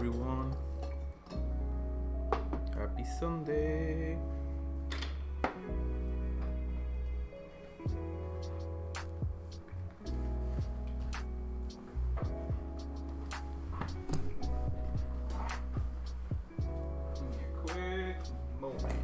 everyone. Happy Sunday. Give me a quick moment.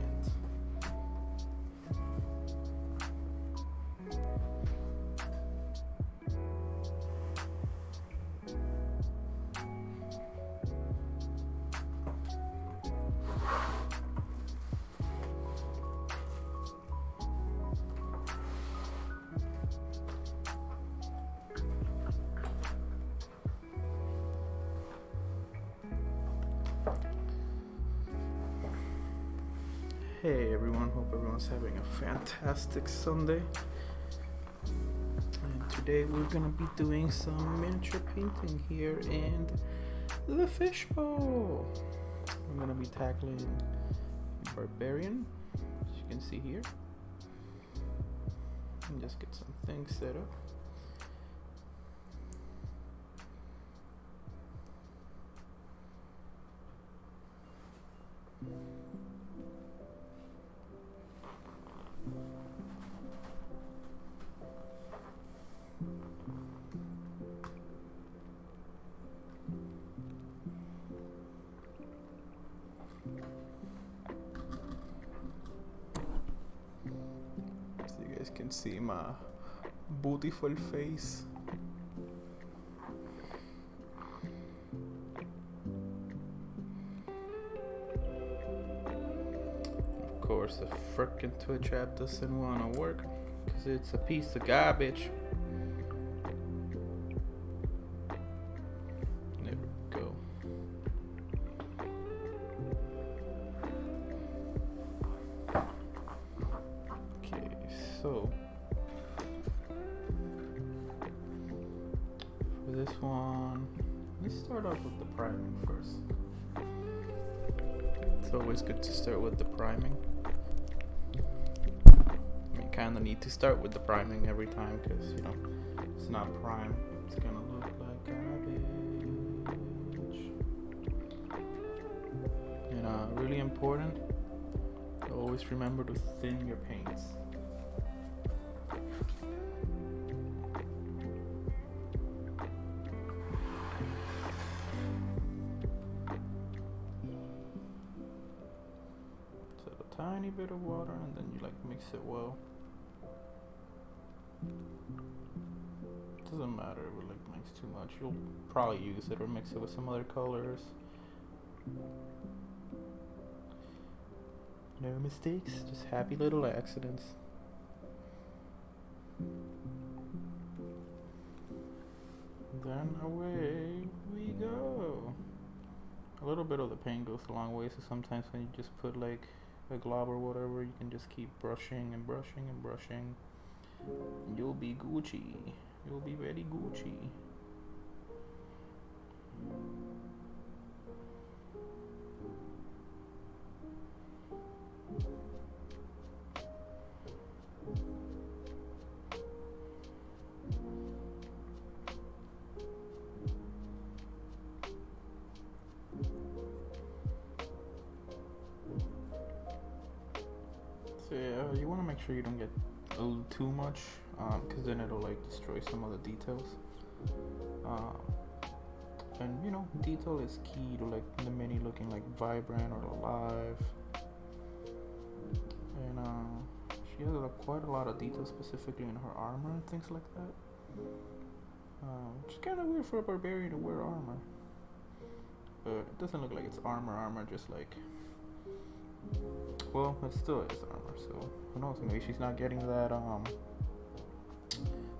Hey everyone, hope everyone's having a fantastic Sunday. And today we're gonna be doing some miniature painting here in the fishbowl. I'm gonna be tackling Barbarian, as you can see here. And just get some things set up. So you guys can see my beautiful face. Of course, the frickin' Twitch app doesn't want to work because it's a piece of garbage. There we go. Okay, so for this one, let's start off with the priming first. It's always good to start with the priming. You kind of need to start with the priming every time because, you know, if it's not prime, it's gonna look like garbage. And really important, always remember to thin your paints. So a tiny bit of water and then you mix it well. Doesn't matter if it mix too much. You'll probably use it or mix it with some other colors. No mistakes, just happy little accidents. Then away we go. A little bit of the paint goes a long way, so sometimes when you just put a glob or whatever, you can just keep brushing and brushing and brushing. You'll be Gucci. You'll be very Gucci. So yeah, you want to make sure you don't get a little too much, because then it'll destroy some of the details. And you know, detail is key to the mini looking vibrant or alive. And she has quite a lot of detail, specifically in her armor and things like that. Which is kind of weird for a barbarian to wear armor, but it doesn't look like it's armor. Just well, it still is armor, so who knows, maybe she's not getting that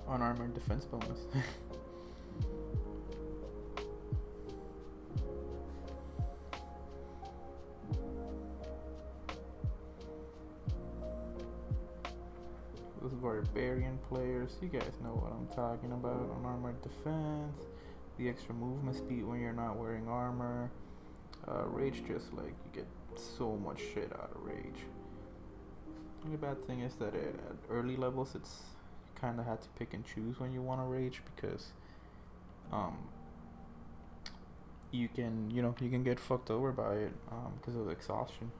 unarmored defense bonus. Those barbarian players, you guys know what I'm talking about. Unarmored defense, the extra movement speed when you're not wearing armor. Rage, just you get so much shit out of rage. The only bad thing is that at early levels, you kind of had to pick and choose when you want to rage, because you can, you can get fucked over by it because of exhaustion.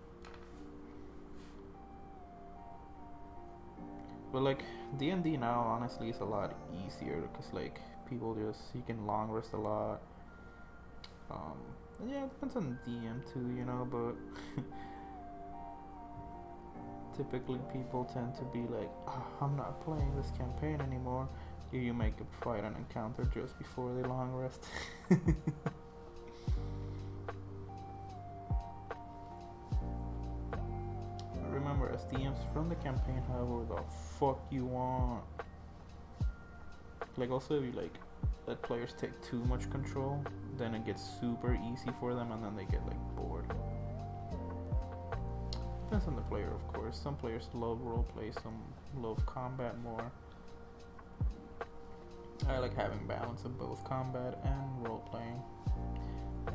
But like DnD now, honestly, is a lot easier because like you can long rest a lot. Yeah, it depends on DM too, but typically people tend to be like, I'm not playing this campaign anymore. You make a fight an encounter just before they long rest. Remember, as DMs from the campaign, however the fuck you want. Like also if you like let players take too much control, then it gets super easy for them and then they get like bored. Depends on the player, of course. Some players love roleplay, some love combat more. I like having balance of both combat and roleplaying.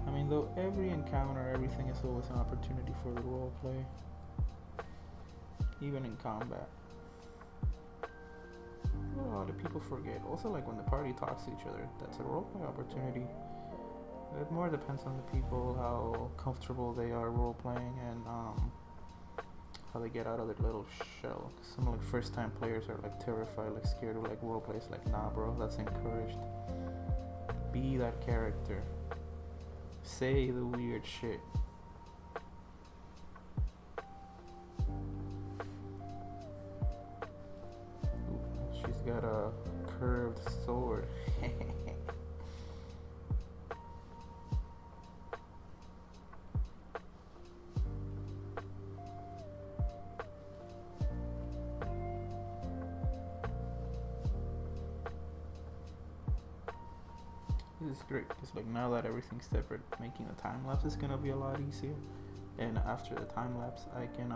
I mean, though every encounter, everything is always an opportunity for the roleplay, even in combat. A lot of people forget. Also, like when the party talks to each other, that's a roleplay opportunity. It more depends on the people, how comfortable they are roleplaying, and how they get out of their little shell. Some like first time players are like terrified, like scared of like roleplays. Like, nah bro, that's encouraged. Be that character. Say the weird shit. Ooh, she's got a curved sword. This is great because like now that everything's separate, making a time lapse is gonna be a lot easier. And after the time lapse, I can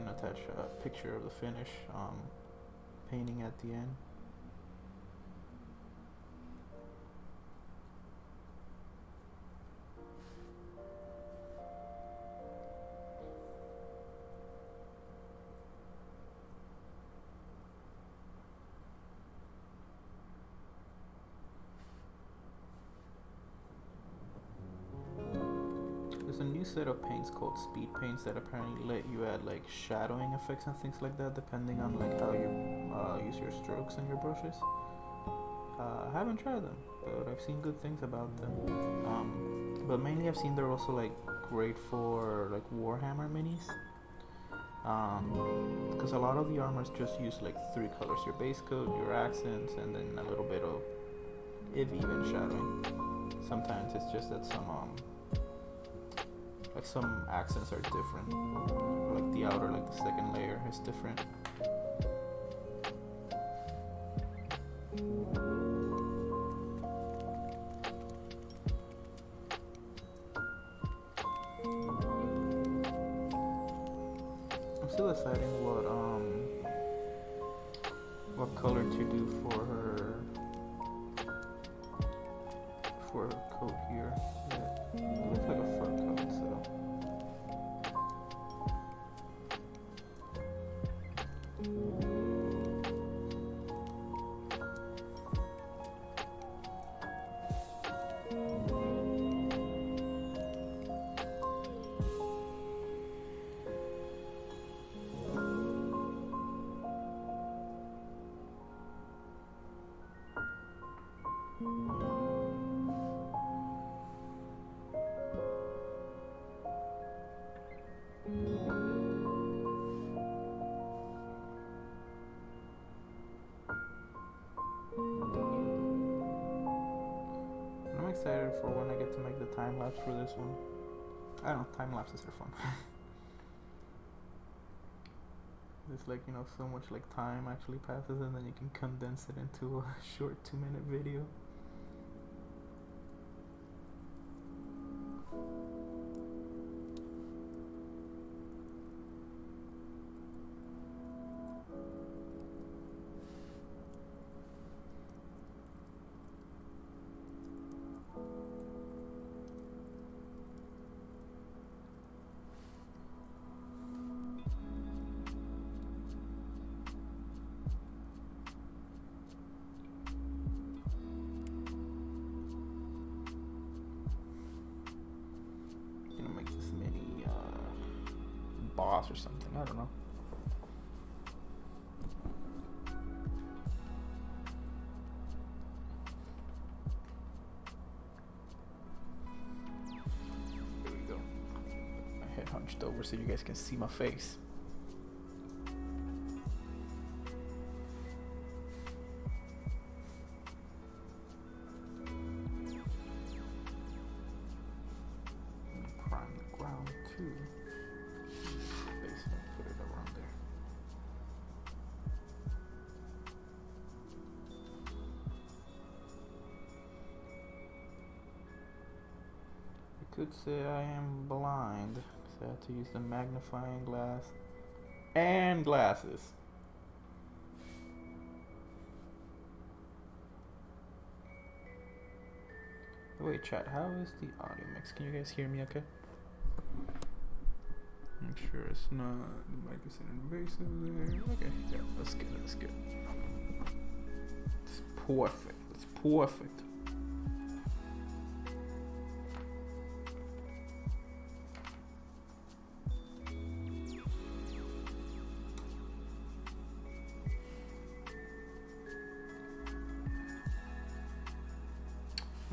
attach a picture of the finish painting at the end. There's a new set of paints called speed paints that apparently let you add like shadowing effects and things like that depending on like how you use your strokes and your brushes. I haven't tried them, but I've seen good things about them. But mainly I've seen they're also like great for like Warhammer minis. Because a lot of the armors just use like 3 colors: your base coat, your accents, and then a little bit of, if even, shadowing. Sometimes it's just that some accents are different, like the outer, like the second layer is different. I'm still deciding what color to do for her coat here. Yeah, it looks like a fur coat, so. I'm excited for when I get to make the time lapse for this one. I don't know, time lapses are fun. It's like, so much like time actually passes and then you can condense it into a short 2-minute video. frost or something. I don't know. There we go. My head hunched over so you guys can see my face. Could say I am blind, so I have to use the magnifying glass and glasses. Wait, chat, how is the audio mix? Can you guys hear me okay? Make sure it's not, the mic is invasive there. Okay, yeah, that's good, that's good. It's perfect, it's perfect.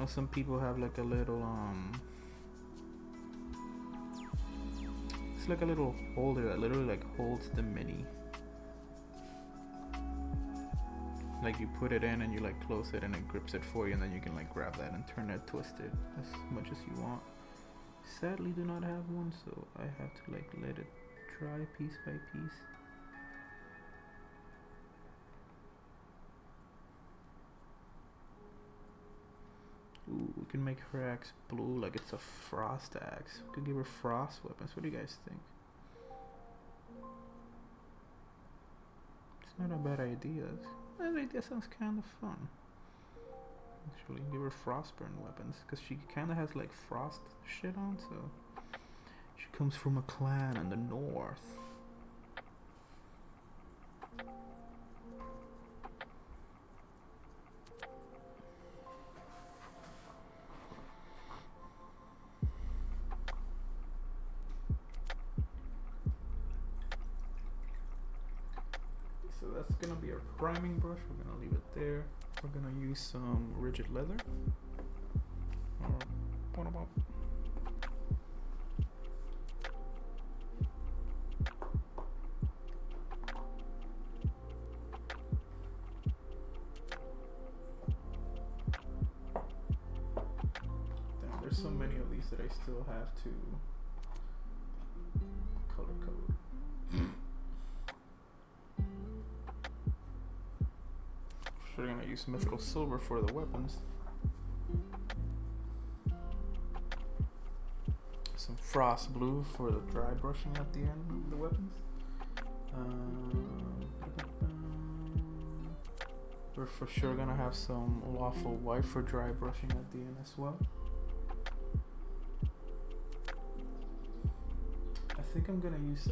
Some people have like a little it's like a little holder that literally like holds the mini. Like you put it in and you like close it and it grips it for you, and then you can like grab that and turn it, twist it as much as you want. Sadly do not have one, so I have to like let it dry piece by piece. Ooh, we can make her axe blue like it's a frost axe. We could give her frost weapons. What do you guys think? It's not a bad idea. That idea sounds kind of fun. Actually, give her frostburn weapons because she kind of has like frost shit on, so she comes from a clan in the north. So that's gonna be our priming brush. We're gonna leave it there. We're gonna use some rigid leather. What about? Damn, there's so many of these that I still have to color code. We're gonna use mythical silver for the weapons. Some frost blue for the dry brushing at the end of the weapons. We're for sure gonna have some lawful white for dry brushing at the end as well. I think I'm gonna use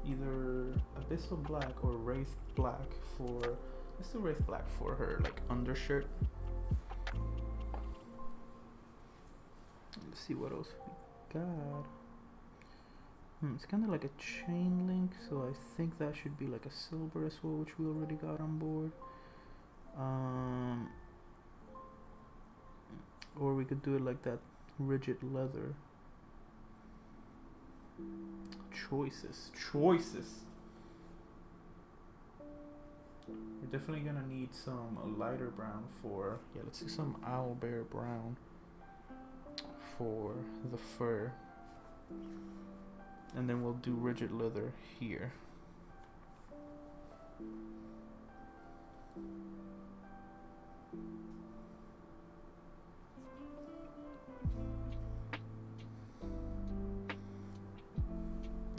either abyssal black or wraith black for. Let's do wraith black for her like undershirt. Let's see what else we got. It's kind of like a chain link, so I think that should be like a silver as well, which we already got on board. Or we could do it like that rigid leather. Choices. We're definitely gonna need some lighter brown for, yeah, let's do some owlbear brown for the fur. And then we'll do rigid leather here.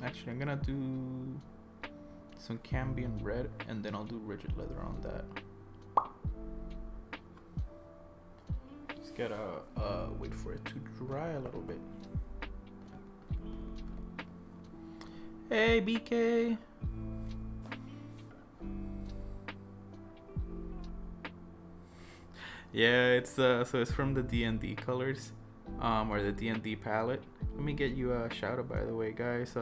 Actually, I'm gonna do some Cambion red, and then I'll do rigid leather on that. Just gotta wait for it to dry a little bit. Hey BK! Yeah, it's so it's from the DnD colors, or the DnD palette. Let me get you a shout out, by the way, guys.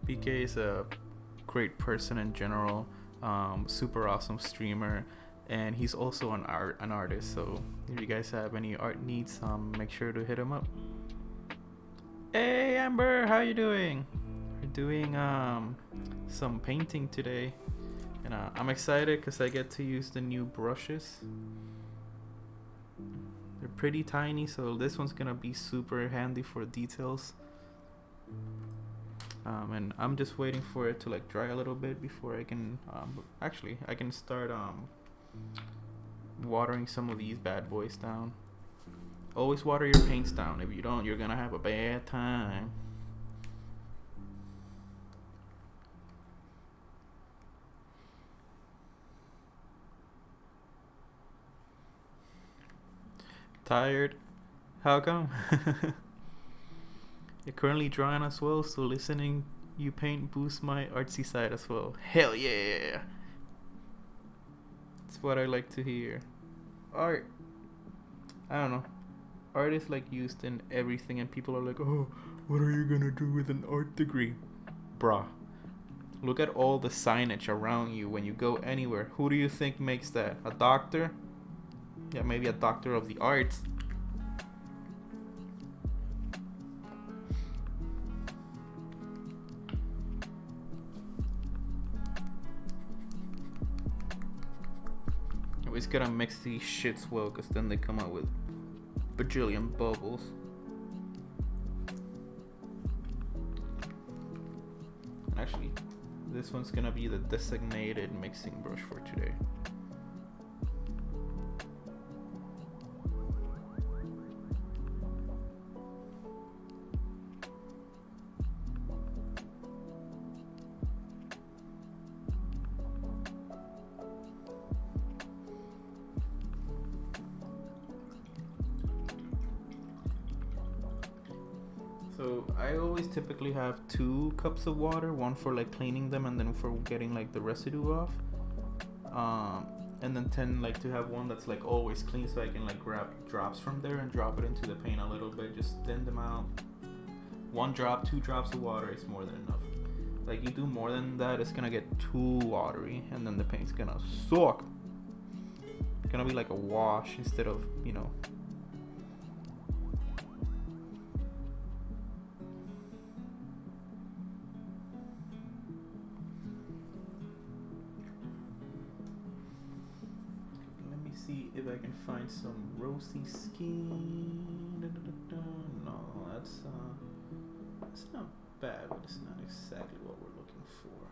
BK is a great person in general, super awesome streamer, and he's also an artist. So if you guys have any art needs, make sure to hit him up. Hey Amber, how you doing? We're doing some painting today, and I'm excited because I get to use the new brushes. They're pretty tiny, so this one's gonna be super handy for details. And I'm just waiting for it to like dry a little bit before I can actually I can start watering some of these bad boys down. Always water your paints down. If you don't, you're gonna have a bad time. Tired? How come? You're currently drawing as well, so listening you paint boosts my artsy side as well. Hell yeah! That's what I like to hear. Art. I don't know. Art is like used in everything, and people are like, oh, what are you gonna do with an art degree? Bruh. Look at all the signage around you when you go anywhere. Who do you think makes that? A doctor? Yeah, maybe a doctor of the arts. Always gotta mix these shits well, because then they come out with bajillion bubbles. Actually, this one's gonna be the designated mixing brush for today. So I always typically have 2 cups of water, one for like cleaning them and then for getting like the residue off, and then tend like to have one that's like always clean, so I can like grab drops from there and drop it into the paint a little bit, just thin them out. 1 drop, 2 drops of water is more than enough. Like you do more than that, it's gonna get too watery, and then the paint's gonna suck. It's gonna be like a wash instead of, you know. See if I can find some rosy skin. No, that's not bad, but it's not exactly what we're looking for.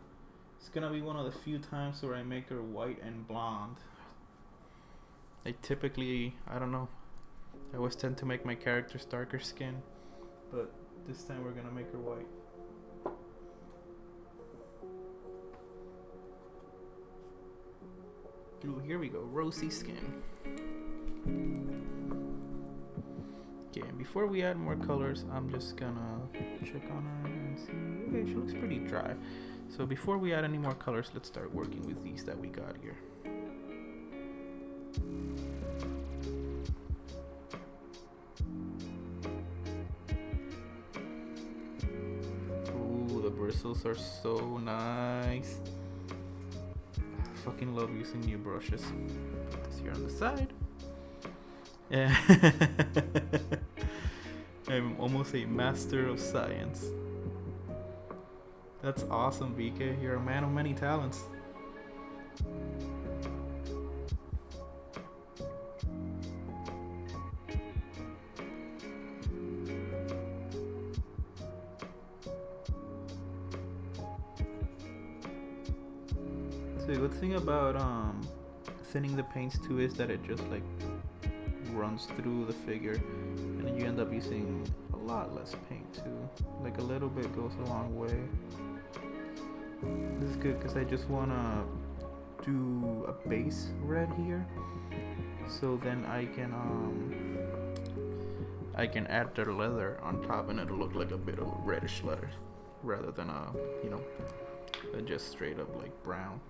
It's gonna be one of the few times where I make her white and blonde. I typically, I don't know, I always tend to make my characters darker skin, but this time we're gonna make her white. Ooh, here we go, rosy skin. Okay, and before we add more colors, I'm just gonna check on her and see. Okay, she looks pretty dry. So before we add any more colors, let's start working with these that we got here. Ooh, the bristles are so nice. Fucking love using new brushes. Put this here on the side. Yeah. I'm almost a master of science. That's awesome, BK. You're a man of many talents. So the good thing about thinning the paints too is that it just like runs through the figure, and then you end up using a lot less paint too. Like a little bit goes a long way. This is good because I just want to do a base red here, so then I can add the leather on top and it'll look like a bit of a reddish leather rather than you know, just straight up like brown.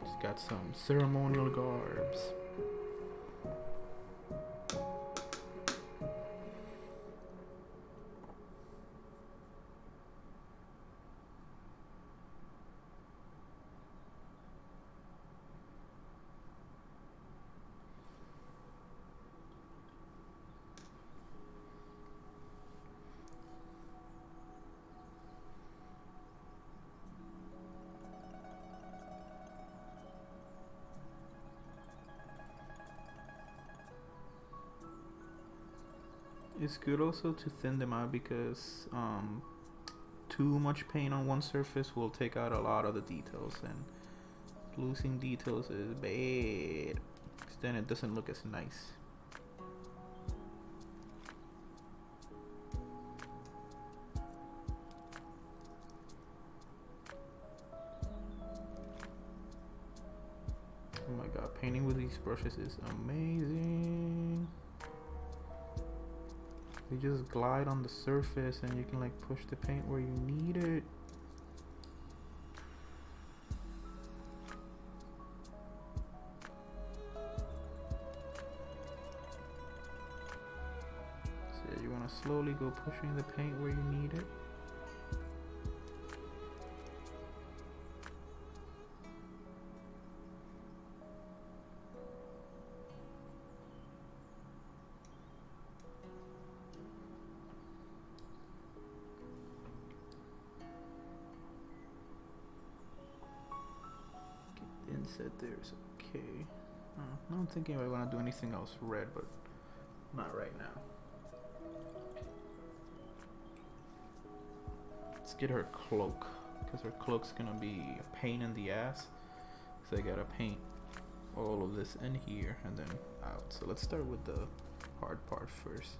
It's got some ceremonial garbs. It's good also to thin them out because too much paint on one surface will take out a lot of the details, and losing details is bad because then it doesn't look as nice. Oh my god, painting with these brushes is amazing. They just glide on the surface and you can like push the paint where you need it. So yeah, you want to slowly go pushing the paint where you need it. Inset there is okay. I'm thinking I want to do anything else red, but not right now. Let's get her cloak, because her cloak's gonna be a pain in the ass. So I gotta paint all of this in here and then out. So let's start with the hard part first.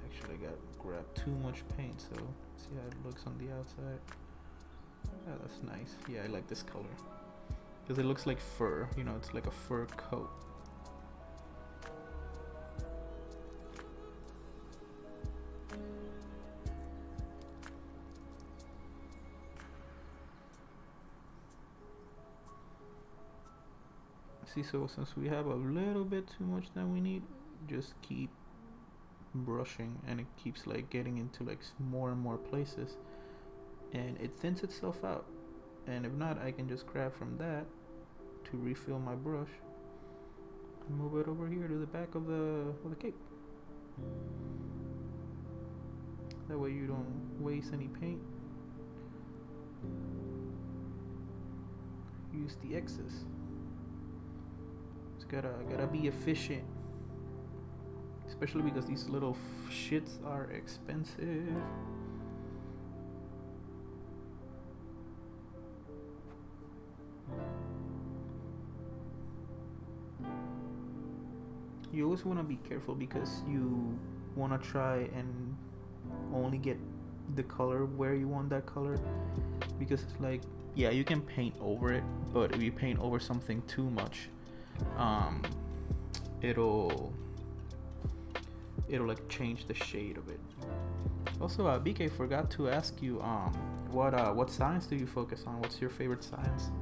Actually, I got grabbed too much paint, so see how it looks on the outside. Oh, that's nice. Yeah, I like this color because it looks like fur, you know, it's like a fur coat. See, so since we have a little bit too much that we need, just keep brushing and it keeps like getting into like more and more places. And it thins itself out, and if not, I can just grab from that to refill my brush and move it over here to the back of the cape. That way you don't waste any paint. Use the excess. It's gotta be efficient, especially because these little shits are expensive. You always want to be careful because you want to try and only get the color where you want that color, because it's like, yeah, you can paint over it, but if you paint over something too much, it'll like change the shade of it. Also, BK, forgot to ask you, what science do you focus on? What's your favorite science?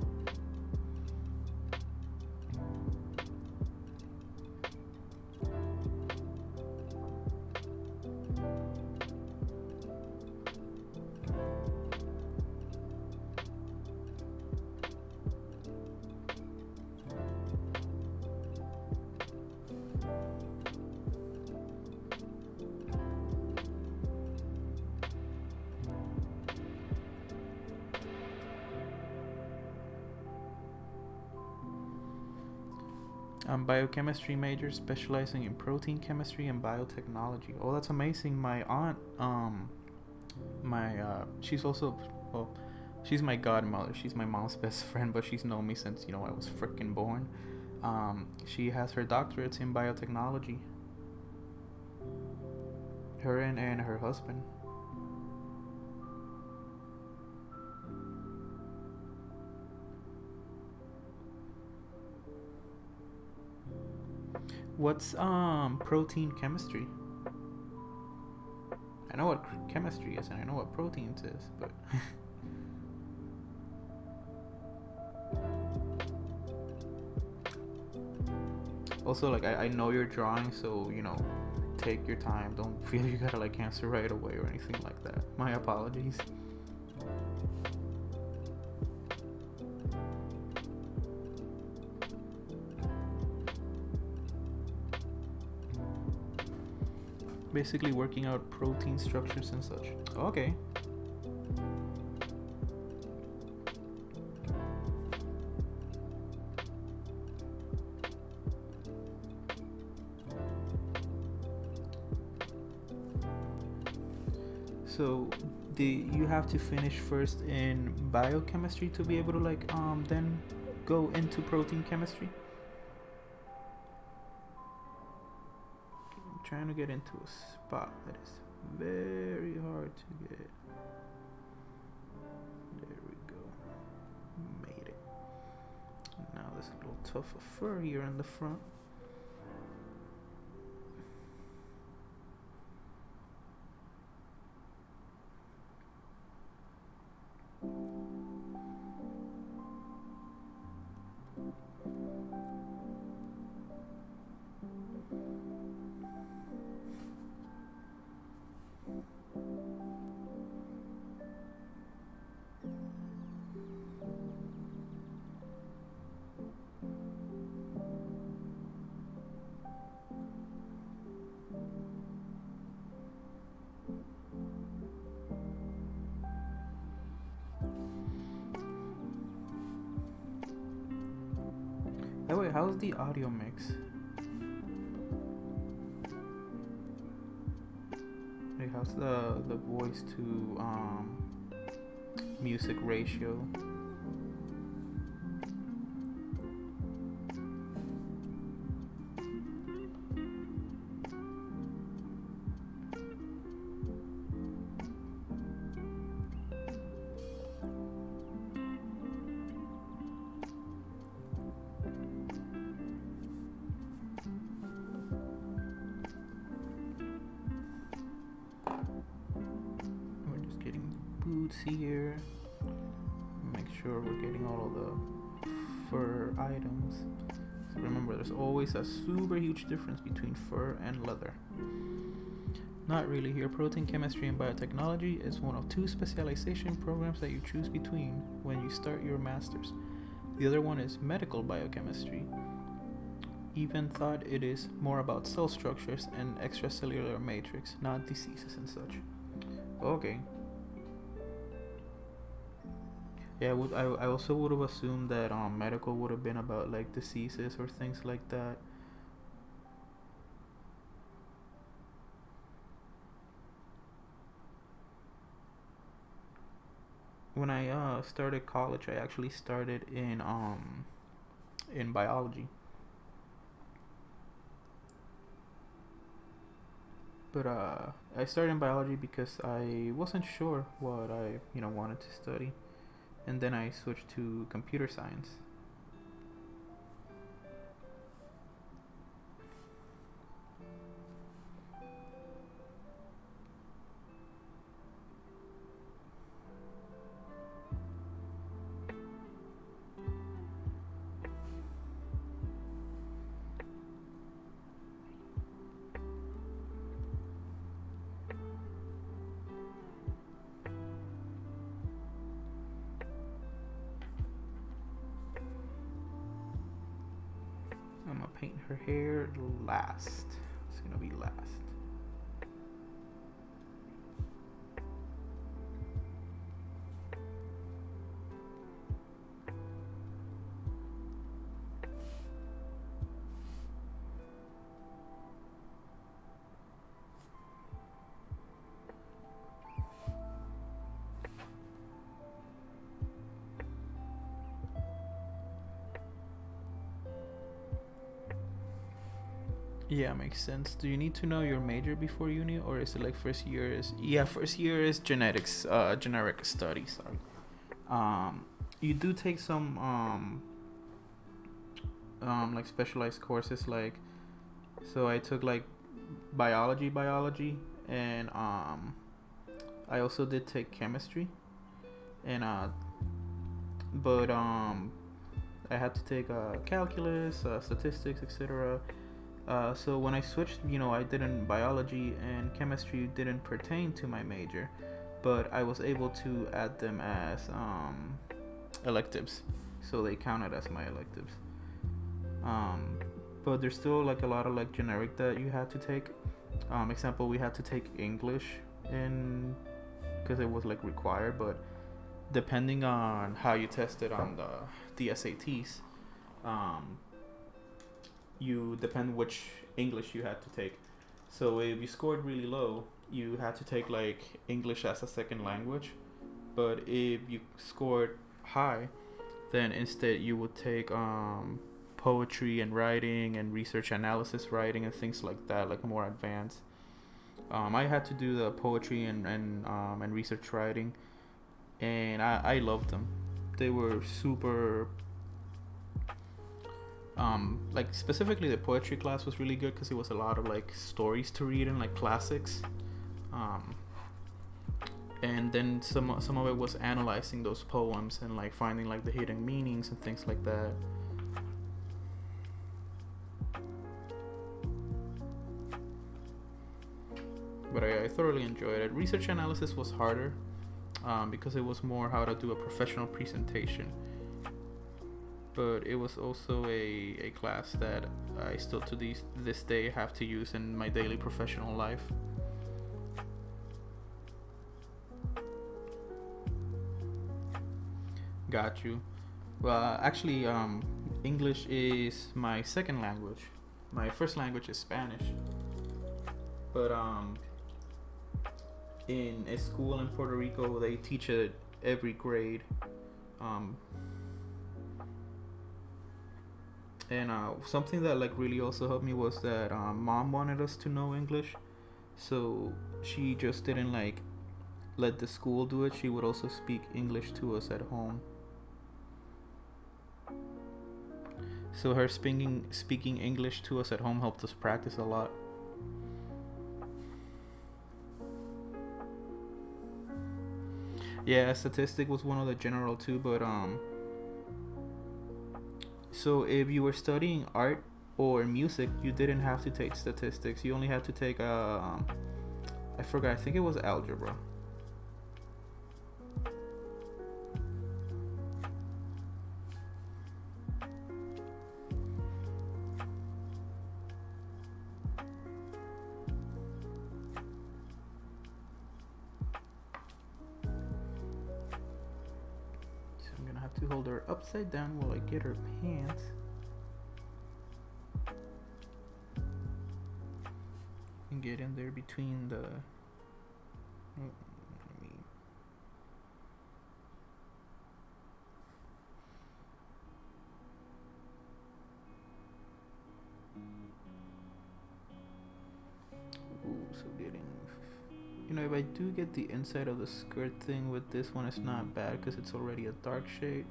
I'm biochemistry major, specializing in protein chemistry and biotechnology. Oh, that's amazing. My aunt, she's also, well, she's my godmother. She's my mom's best friend, but she's known me since, you know, I was freaking born. She has her doctorates in biotechnology. Her and her husband. What's protein chemistry? I know what chemistry is and I know what proteins is, but also, like, I know you're drawing, so, you know, take your time. Don't feel you gotta like answer right away or anything like that. My apologies. Basically working out protein structures and such. Okay. So you have to finish first in biochemistry to be able to like then go into protein chemistry. I'm trying to get into a spot that is very hard to get. There we go. Made it. Now there's a little tuft of fur here in the front. Oh wait, how's the audio mix? Like how's the voice to music ratio? Here, make sure we're getting all of the fur items. So remember, there's always a super huge difference between fur and leather. Not really here. Protein chemistry and biotechnology is one of two specialization programs that you choose between when you start your master's. The other one is medical biochemistry. Even thought it is more about cell structures and extracellular matrix, not diseases and such. Okay. Yeah, I also would have assumed that medical would have been about like diseases or things like that. When I started college, I actually started in biology. But I started in biology because I wasn't sure what I wanted to study. And then I switched to computer science. I'm gonna paint her hair last. It's gonna be last. Yeah, makes sense. Do you need to know your major before uni, or is it like first year is? Yeah, first year is genetics, generic studies. Sorry. You do take some like specialized courses, like, so I took like biology, and I also did take chemistry, and but I had to take calculus, statistics, etc. So when I switched, I didn't biology and chemistry didn't pertain to my major, but I was able to add them as electives, so they counted as my electives. But there's still like a lot of like generic that you had to take. Example, we had to take English in because it was like required, but depending on how you tested on the SATs, you depend which English you had to take. So if you scored really low, you had to take like English as a second language. But if you scored high, then instead you would take poetry and writing and research analysis writing and things like that, like more advanced. I had to do the poetry and research writing, and I loved them. They were super. Like specifically the poetry class was really good because it was a lot of like stories to read and like classics. Um, and then some of it was analyzing those poems and like finding like the hidden meanings and things like that. But I thoroughly enjoyed it. Research analysis was harder because it was more how to do a professional presentation. But it was also a class that I still to this day have to use in my daily professional life. Got you. Well, actually, English is my second language. My first language is Spanish. But in a school in Puerto Rico, they teach it every grade. Um, and something that like really also helped me was that mom wanted us to know English, so she just didn't like let the school do it. She would also speak English to us at home. So her speaking English to us at home helped us practice a lot. Yeah, statistic was one of the general too, but so if you were studying art or music, you didn't have to take statistics. You only had to take I forgot. I think it was algebra. To hold her upside down while I get her pants. And get in there between the. So getting. You know, if I do get the inside of the skirt thing with this one, it's not bad because it's already a dark shade.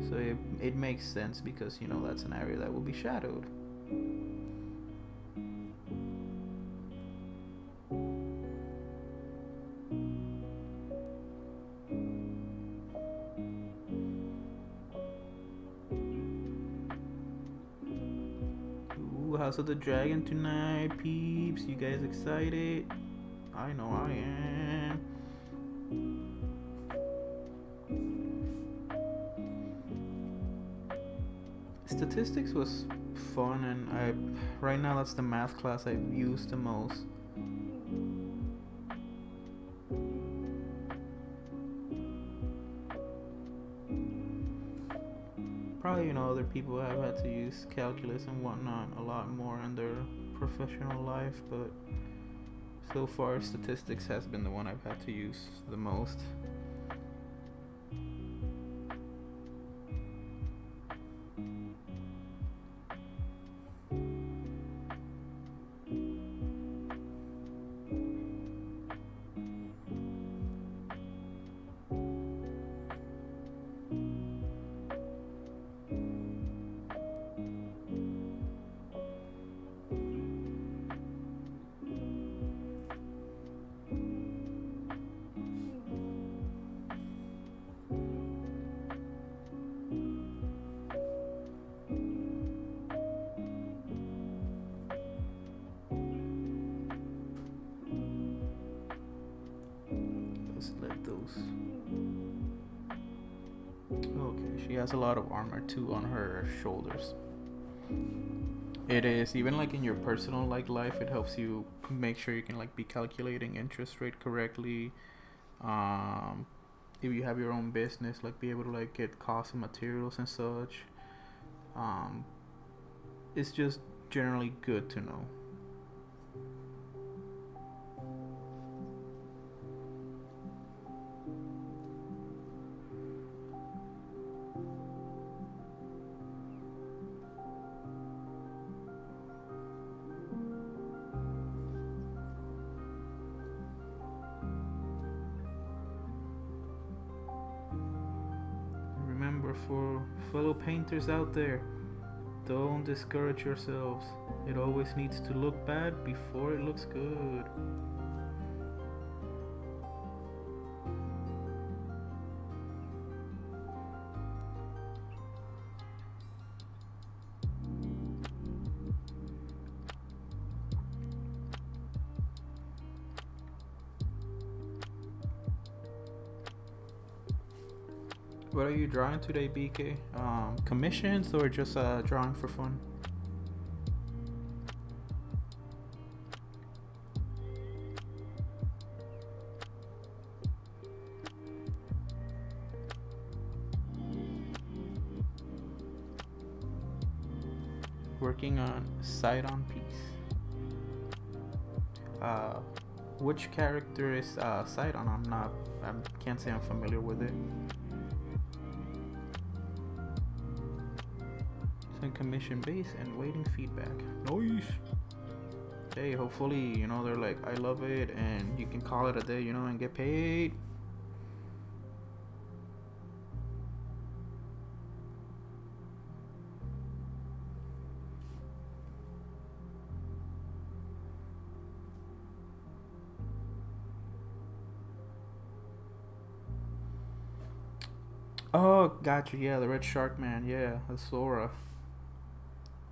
So it makes sense because, you know, that's an area that will be shadowed. Ooh, House of the Dragon tonight, peeps. You guys excited? I know I am. Statistics was fun, and right now that's the math class I've used the most. Probably, you know, other people have had to use calculus and whatnot a lot more in their professional life, but so far statistics has been the one I've had to use the most. Okay, she has a lot of armor too on her shoulders. It is even like in your personal like life, it helps you make sure you can like be calculating interest rate correctly. If you have your own business, like be able to like get cost of materials and such. It's just generally good to know. for fellow painters out there, don't discourage yourselves. It always needs to look bad before it looks good. What are you drawing today, BK? Commissions or just drawing for fun? Working on side on piece. Which character is side on? I can't say I'm familiar with it. Commission base and waiting feedback. Nice. Hey, hopefully, they're like, I love it, and you can call it a day, and get paid. Oh, gotcha. Yeah, the red shark man. Yeah, the Sora.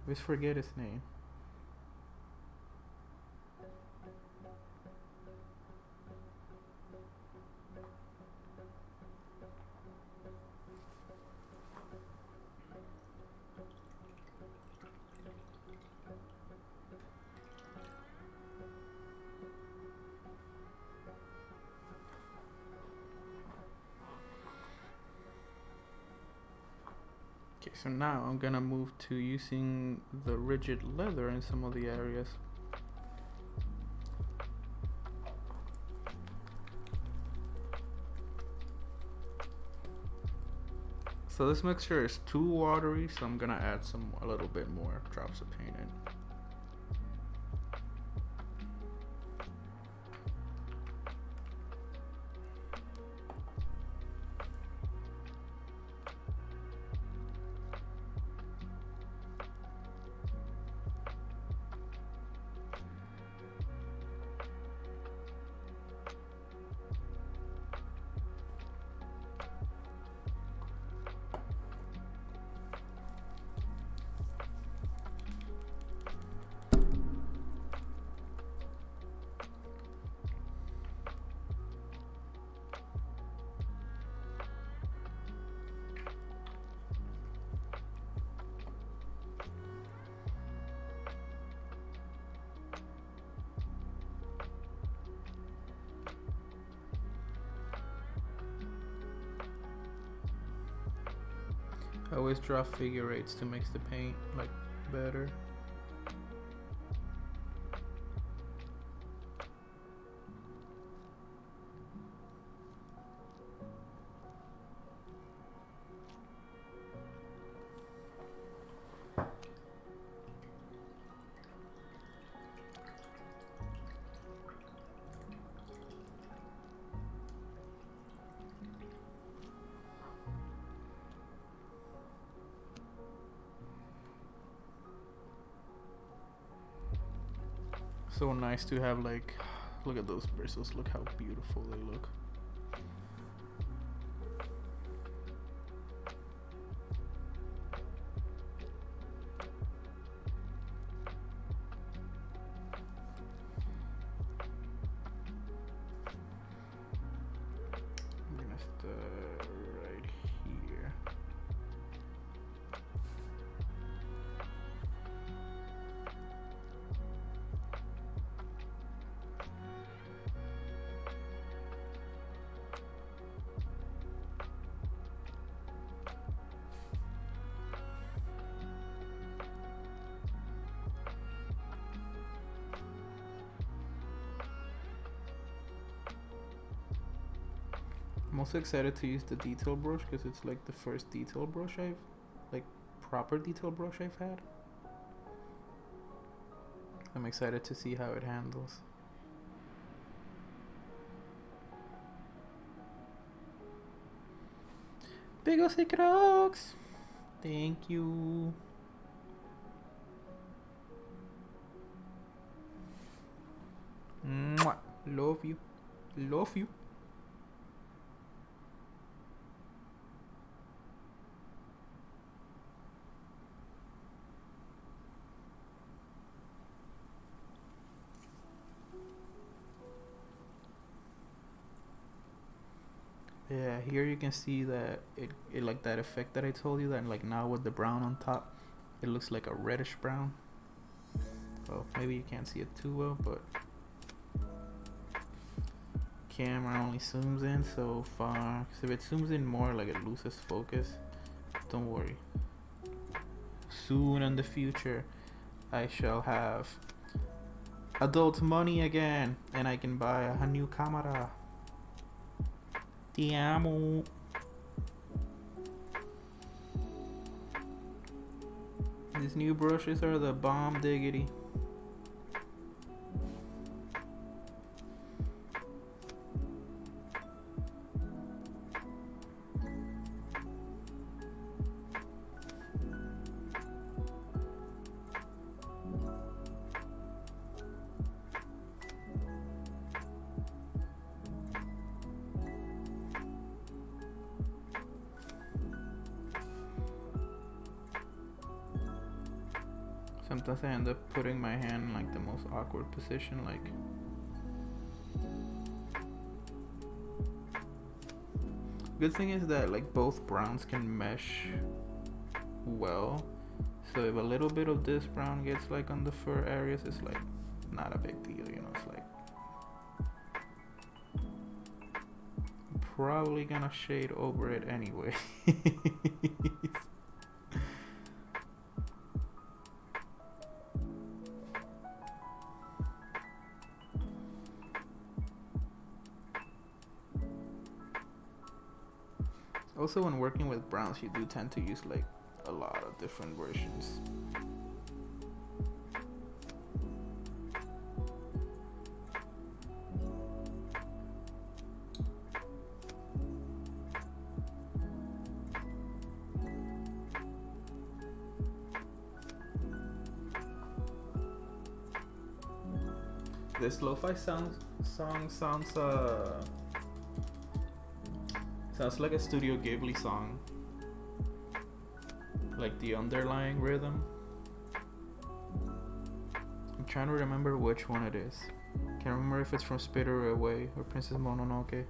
Always forget his name. Okay, so now I'm gonna move to using the rigid leather in some of the areas. So this mixture is too watery, so I'm gonna add a little bit more drops of paint in. I always draw figure eights to mix the paint better. So nice to have look at those bristles, look how beautiful they look. I'm gonna start right here. I'm also excited to use the detail brush because it's the first detail brush proper detail brush I've had. I'm excited to see how it handles. Big Ossie Crocs. Thank you. Mwah. Love you. Love you. Yeah, here you can see that it like that effect that I told you, that like now with the brown on top, it looks like a reddish brown. Well, maybe you can't see it too well, but camera only zooms in so far. So if it zooms in more, like it loses focus. Don't worry. Soon in the future, I shall have adult money again, and I can buy a new camera. Te amo. These new brushes are the bomb diggity. Sometimes I end up putting my hand in like the most awkward position, like good thing is that like both browns can mesh well, so if a little bit of this brown gets like on the fur areas, it's like not a big deal, you know. It's like I'm probably gonna shade over it anyway. Also, when working with browns, you do tend to use like a lot of different versions. This lo-fi song sounds like a Studio Ghibli song. Like the underlying rhythm. I'm trying to remember which one it is. Can't remember if it's from Spirited Away or Princess Mononoke.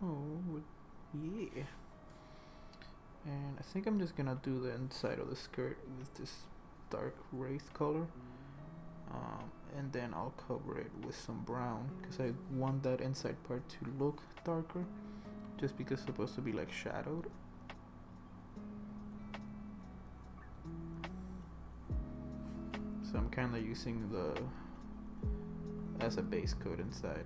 Oh, yeah. And I think I'm just gonna do the inside of the skirt with this dark wraith color. And then I'll cover it with some brown because I want that inside part to look darker, just because it's supposed to be like shadowed. So I'm kind of using the as a base coat inside.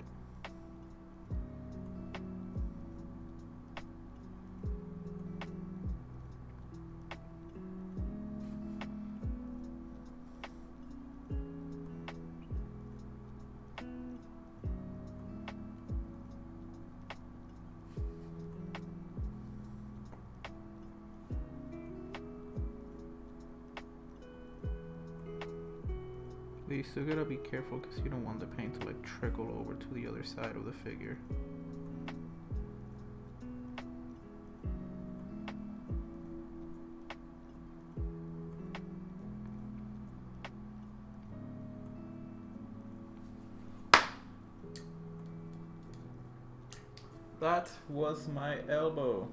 But you still gotta be careful because you don't want the paint to like trickle over to the other side of the figure. That was my elbow.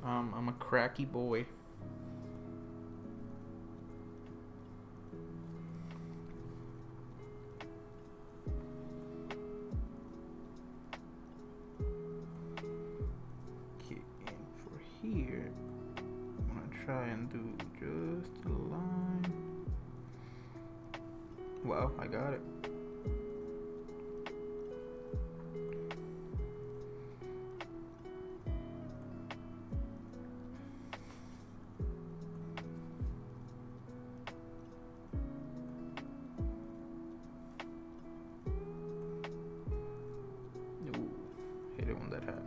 I'm a cracky boy. Okay, and for here, I'm gonna try and do just a line. Wow, I got it. Ooh, hate it when that happens.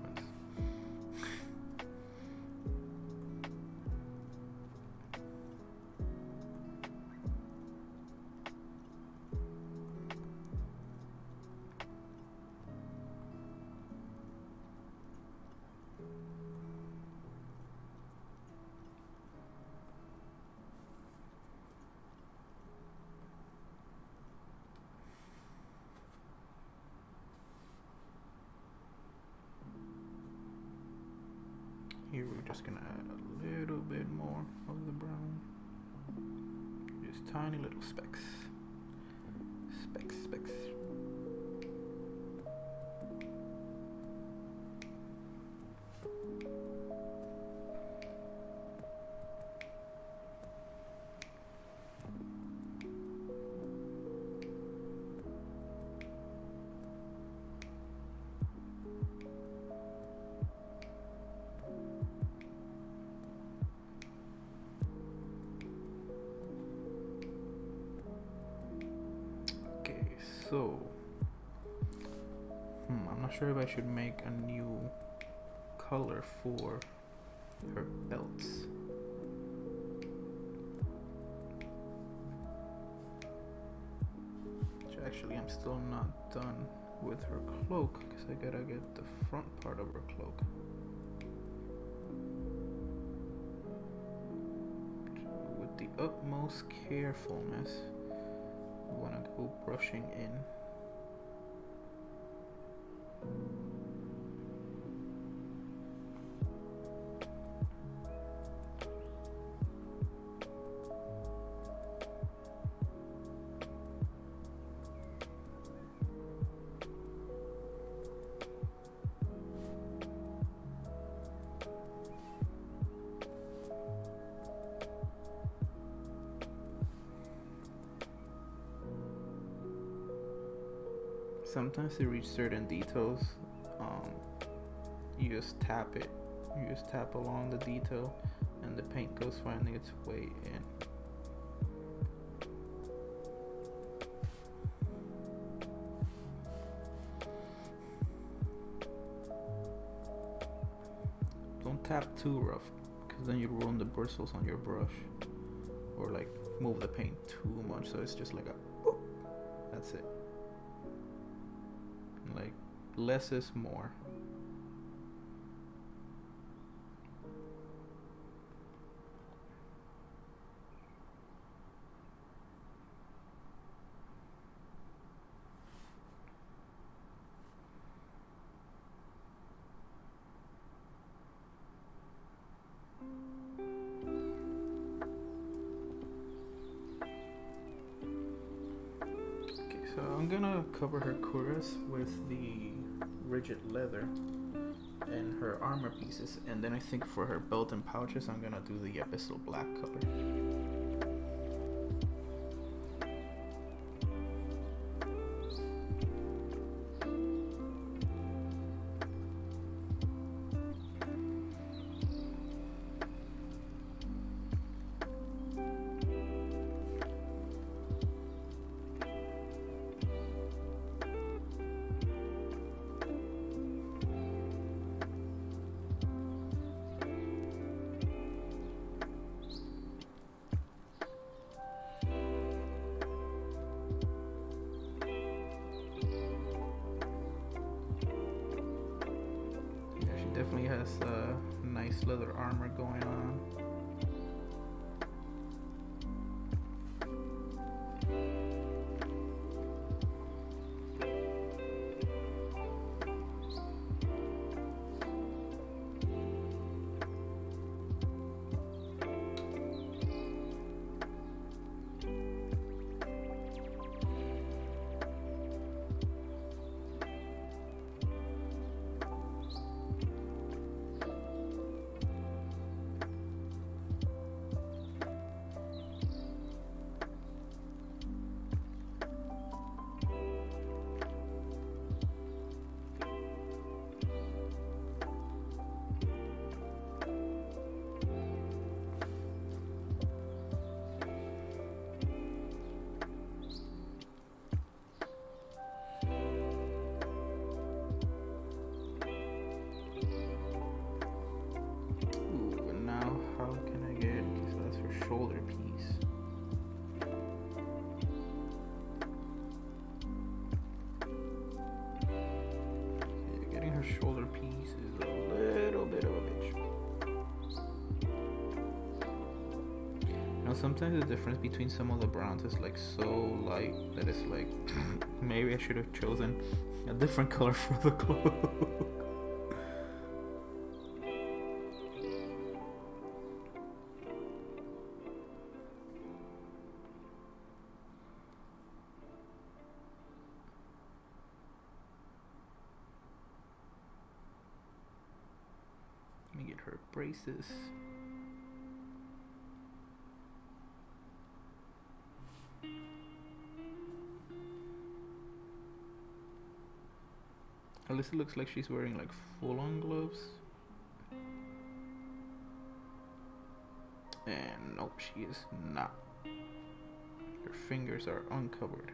Here we're just gonna add a little bit more of the brown. Just tiny little specks. Specks. So, I'm not sure if I should make a new color for her belts. Which actually I'm still not done with her cloak because I gotta get the front part of her cloak. So with the utmost carefulness, I want to go brushing in. Sometimes to reach certain details, you just tap it. You just tap along the detail and the paint goes finding its way in. Don't tap too rough because then you ruin the bristles on your brush, or like move the paint too much so it's just like a whoop. That's it. Like less is more. So I'm gonna cover her cuirass with the rigid leather and her armor pieces, and then I think for her belt and pouches I'm gonna do the abyssal black color. Definitely has nice leather armor going on. her shoulder piece is a little bit of a bitch. Now sometimes the difference between some of the browns is like so light that it's like maybe I should have chosen a different color for the cloak. Let me get her braces. At least it looks like she's wearing like full-on gloves. And nope, she is not. Her fingers are uncovered.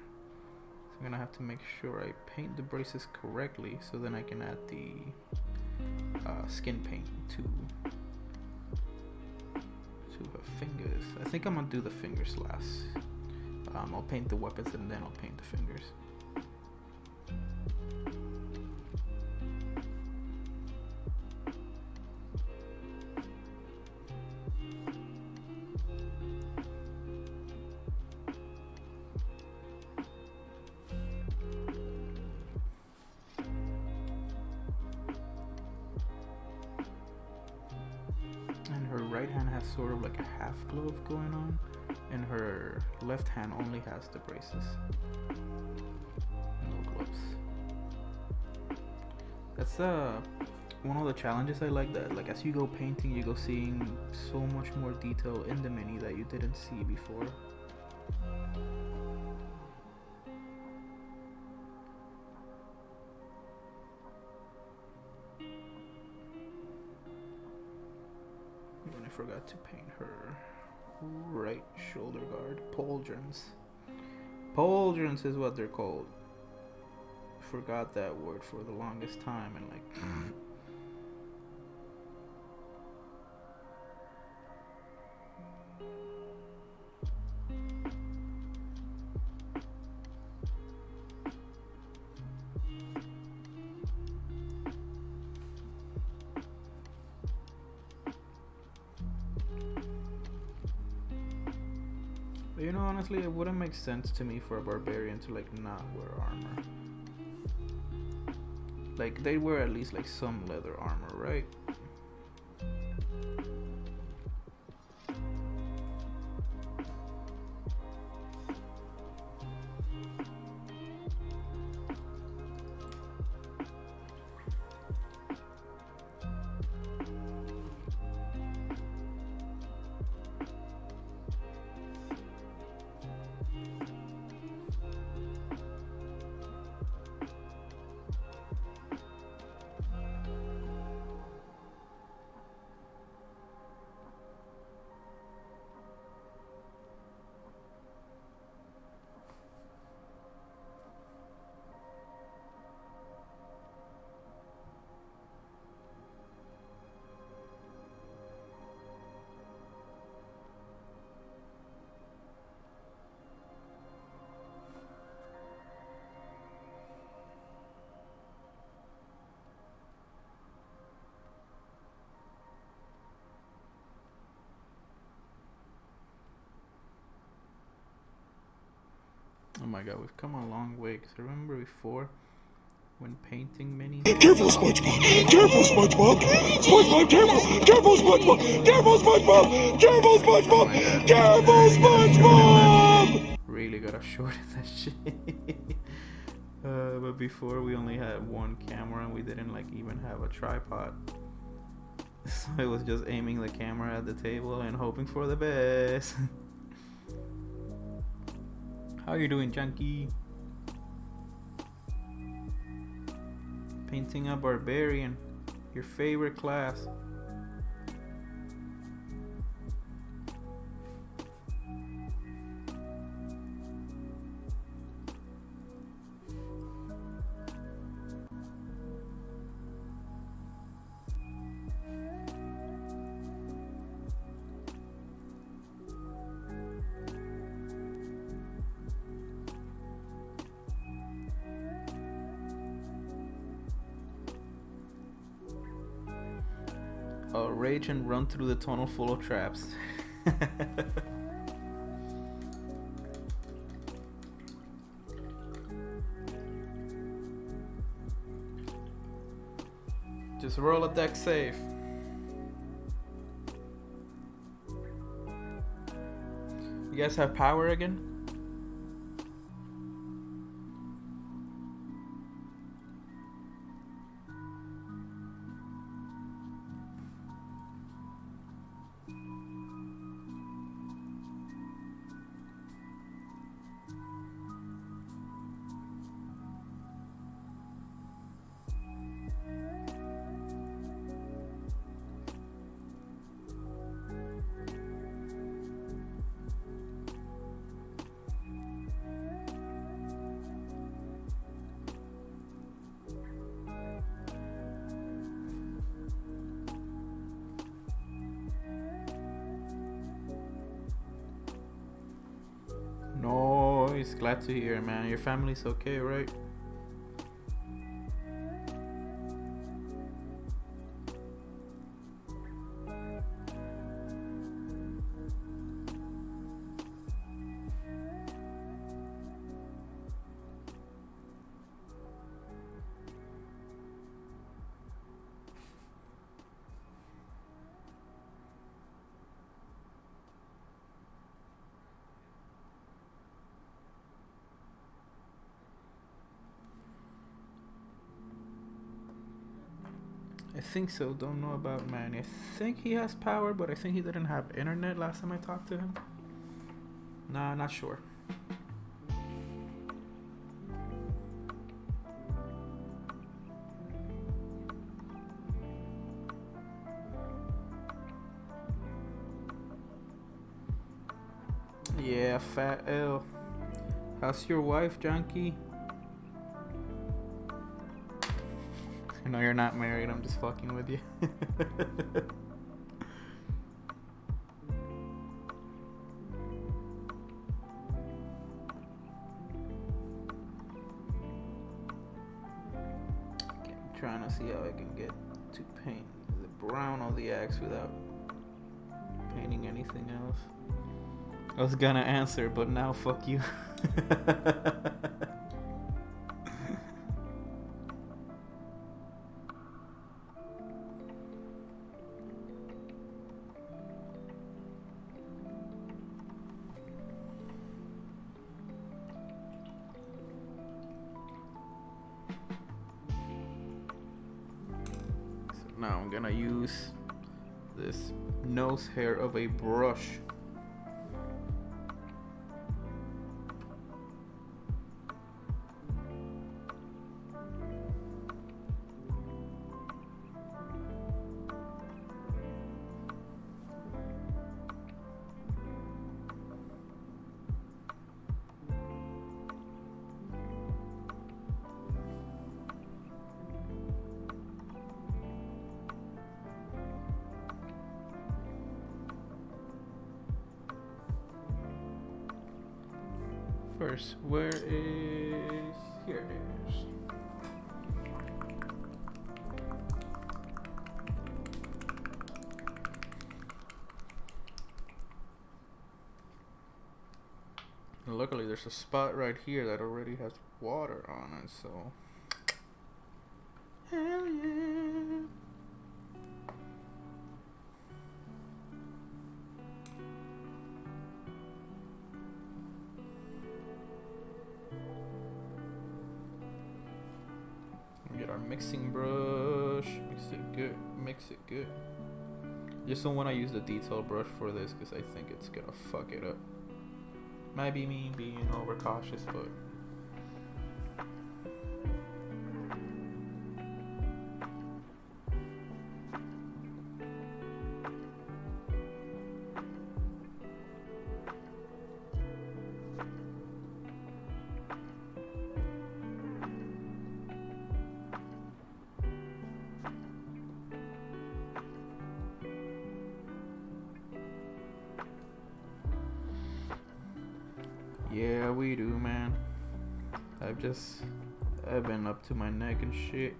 So I'm gonna have to make sure I paint the braces correctly so then I can add the skin paint to her fingers. I think I'm gonna do the fingers last. I'll paint the weapons and then I'll paint the fingers. Right hand has sort of like a half glove going on, and her left hand only has the braces. No gloves. That's one of the challenges I like, that like as you go painting you go seeing so much more detail in the mini that you didn't see before. Forgot to paint her right shoulder guard. Pauldrons. Pauldrons is what they're called. Forgot that word for the longest time and like you know, honestly, it wouldn't make sense to me for a barbarian to like not wear armor. Like they wear at least like some leather armor, right? Oh my god, we've come a long way, because I remember before, when painting minis... Careful, SpongeBob! Careful, SpongeBob! SpongeBob, careful! Careful, SpongeBob! Careful, SpongeBob! Careful, SpongeBob! Careful, SpongeBob! Really gotta shorten that shit. But before we only had one camera and we didn't like even have a tripod. So I was just aiming the camera at the table and hoping for the best. How you doing, Junkie? Painting a barbarian, your favorite class. Rage and run through the tunnel full of traps. Just roll a deck save. You guys have power again? Nice, glad to hear, man. Your family's okay, right? I think so. Don't know about Manny. I think he has power, but I think he didn't have internet last time I talked to him. Nah, not sure. Yeah, Fat L. How's your wife, Junkie? No, you're not married. I'm just fucking with you. Okay, I'm trying to see how I can get to paint the brown on the axe without painting anything else. I was gonna answer, but now fuck you. Now I'm gonna use this nose hair of a brush. First, where is... Here it is. And luckily there's a spot right here that already has water on it, so... Hell yeah! Get our mixing brush, mix it good, mix it good. Just don't want to use the detail brush for this because I think it's gonna fuck it up. Might be me being overcautious, but yeah, we do, man. I've been up to my neck and shit.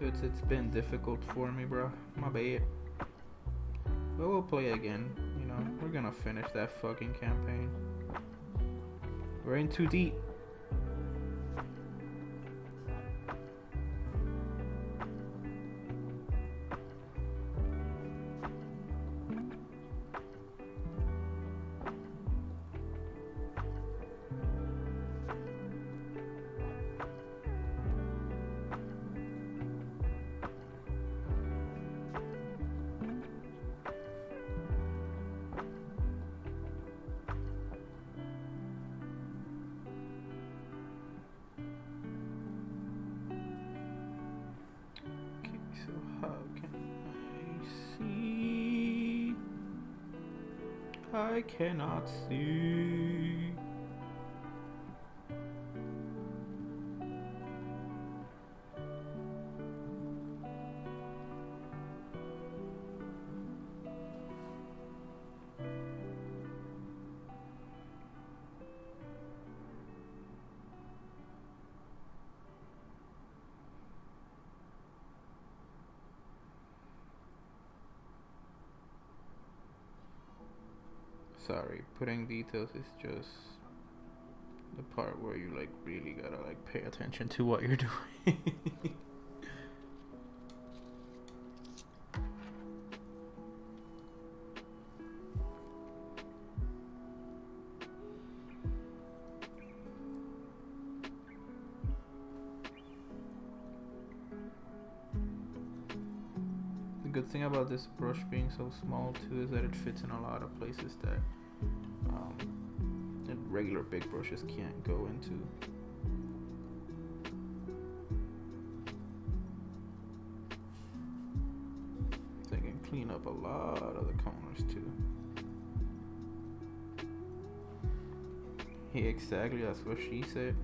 So it's been difficult for me, bro. My bad. But we'll play again. You know, we're gonna finish that fucking campaign. We're in too deep. So how can I see? I cannot see. Sorry, putting details is just the part where you like really gotta like pay attention to what you're doing. The good thing about this brush being so small too is that it fits in a lot of places that regular big brushes can't go into. So I can clean up a lot of the corners too. Yeah, exactly, that's what she said.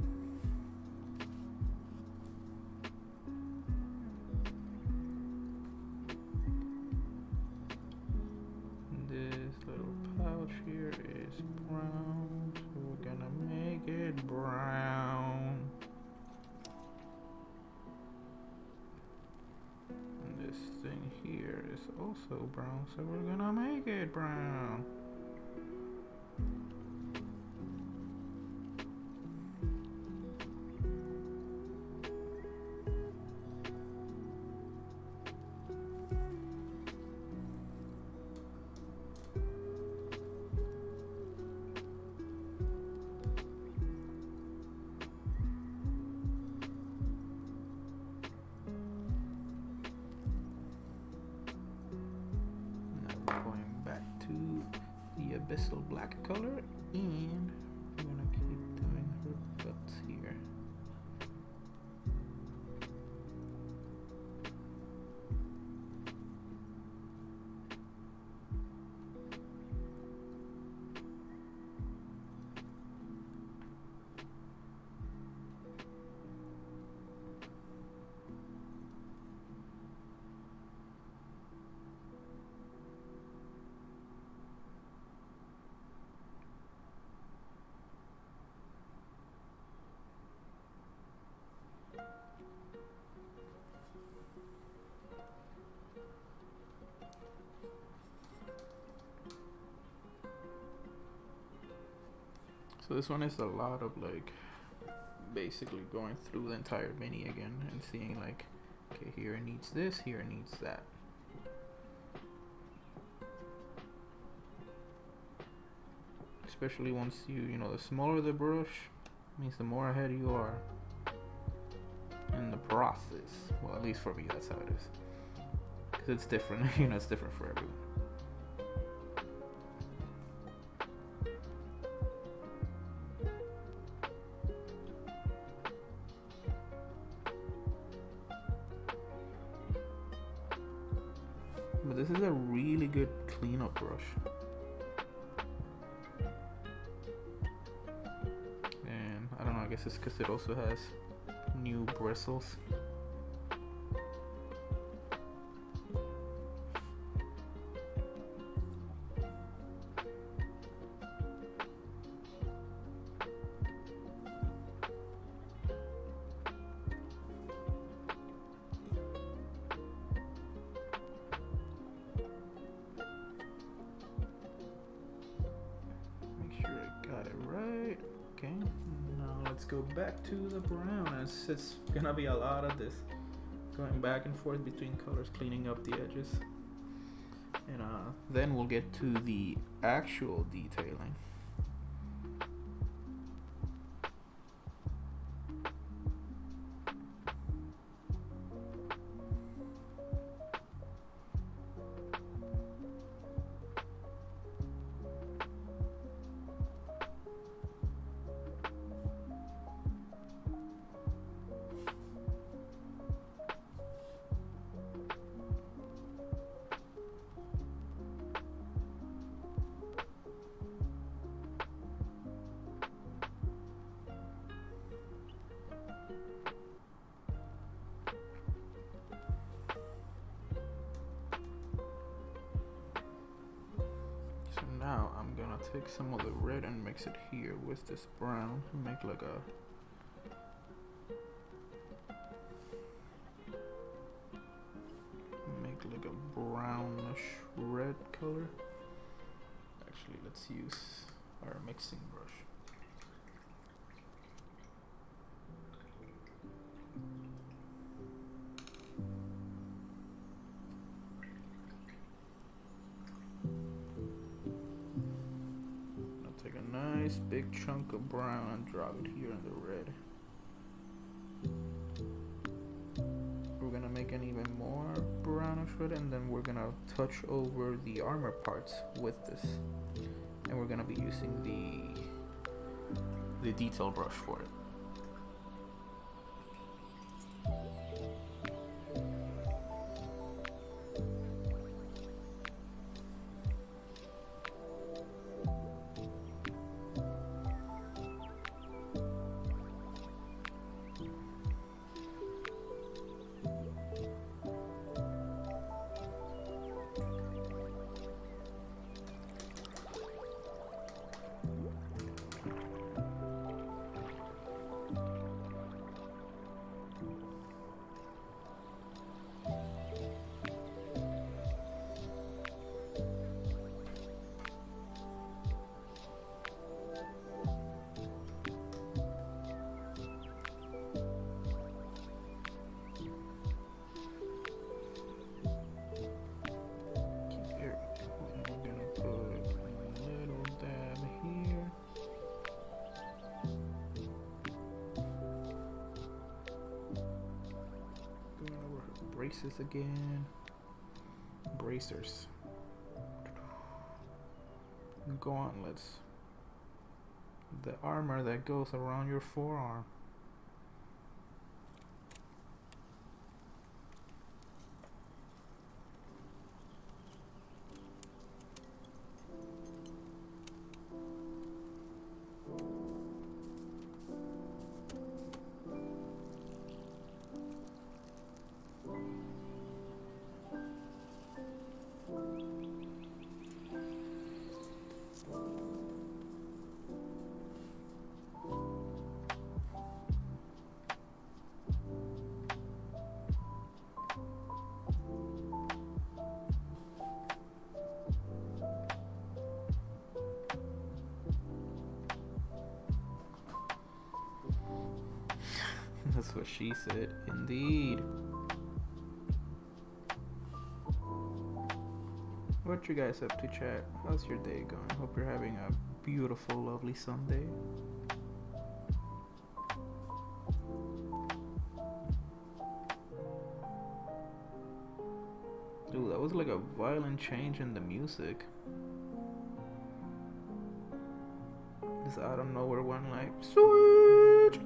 This little pouch here is brown, so we're gonna make it brown. And this thing here is also brown, so we're gonna make it brown. Abyssal black color, and we're gonna keep doing her butts here. So this one is a lot of like basically going through the entire mini again and seeing like, okay, here it needs this, here it needs that. Especially once you know, the smaller the brush means the more ahead you are in the process. Well, at least for me, that's how it is. Because it's different, you know, it's different for everyone. But this is a really good cleanup brush. And I don't know, I guess it's because it also has new bristles. let's go back to the brown, as it's gonna be a lot of this going back and forth between colors, cleaning up the edges, and then we'll get to the actual detailing. Now I'm gonna take some of the red and mix it here with this brown and make like a brownish red color. Actually, let's use our mixing brush. Big chunk of brown and drop it here in the red. We're gonna make an even more brownish red, and then we're gonna touch over the armor parts with this, and we're gonna be using the detail brush for it. Braces again. Bracers. Gauntlets. The armor that goes around your forearm. That's what she said. Indeed. What you guys up to, chat? How's your day going? Hope you're having a beautiful, lovely Sunday. Dude, that was like a violent change in the music. Just out of nowhere, went like, switch!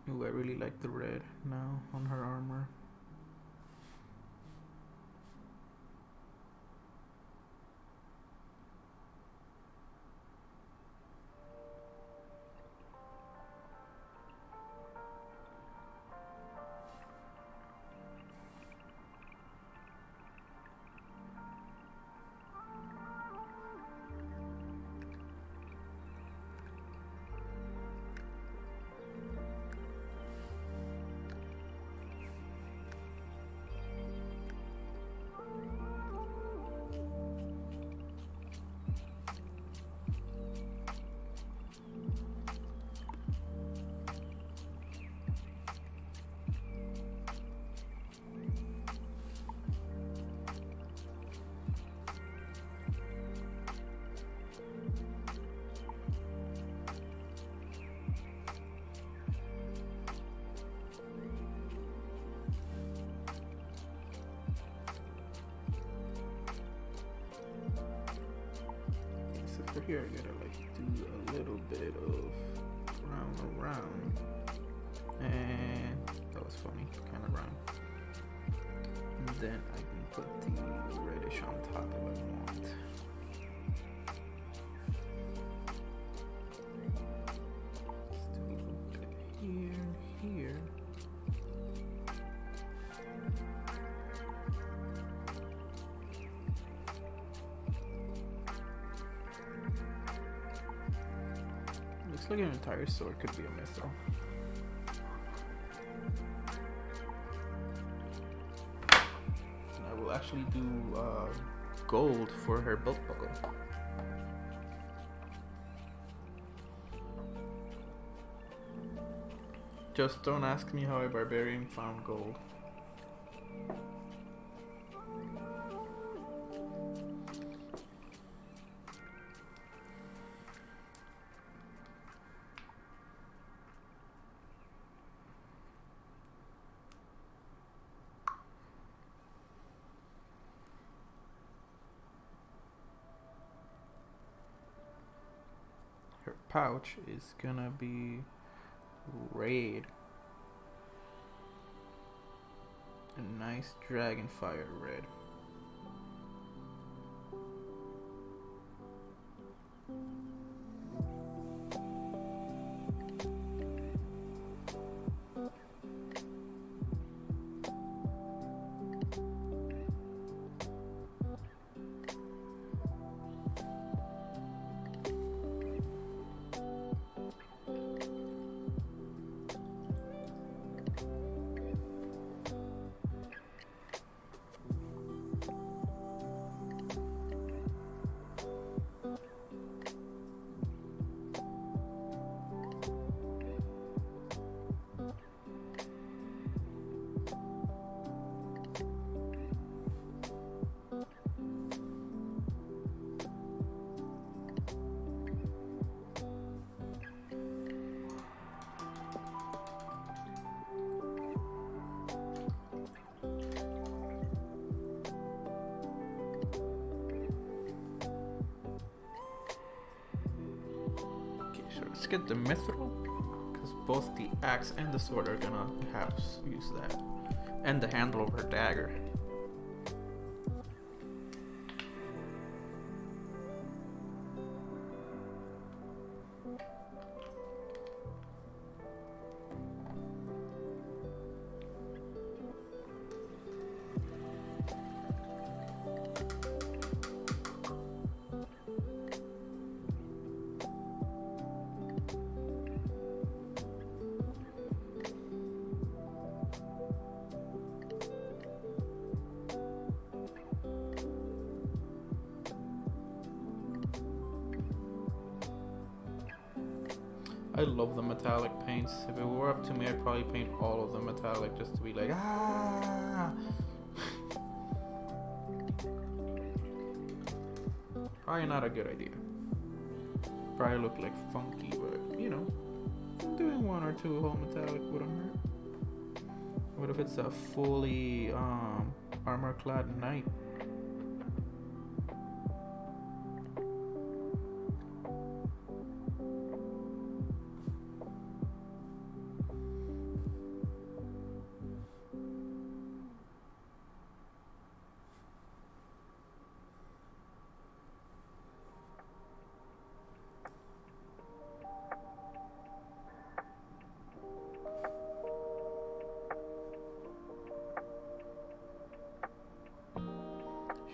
Ooh, I really like the red now on her armor. So for here, I gotta like do a little bit of round, and that was funny, kind of round. And then I can put the reddish on top if I want. Let's do a little bit here. Looks like an entire sword could be a missile. And I will actually do gold for her belt buckle. Just don't ask me how a barbarian found gold. Her pouch is gonna be red. A nice dragonfire red. Let's get the mithril, because both the axe and the sword are gonna have to use that, and the handle of her dagger. I love the metallic paints. If it were up to me, I'd probably paint all of them metallic just to be like, ah! Probably not a good idea. Probably look like funky, but you know, doing one or two whole metallic wouldn't hurt. What if it's a fully armor-clad knight?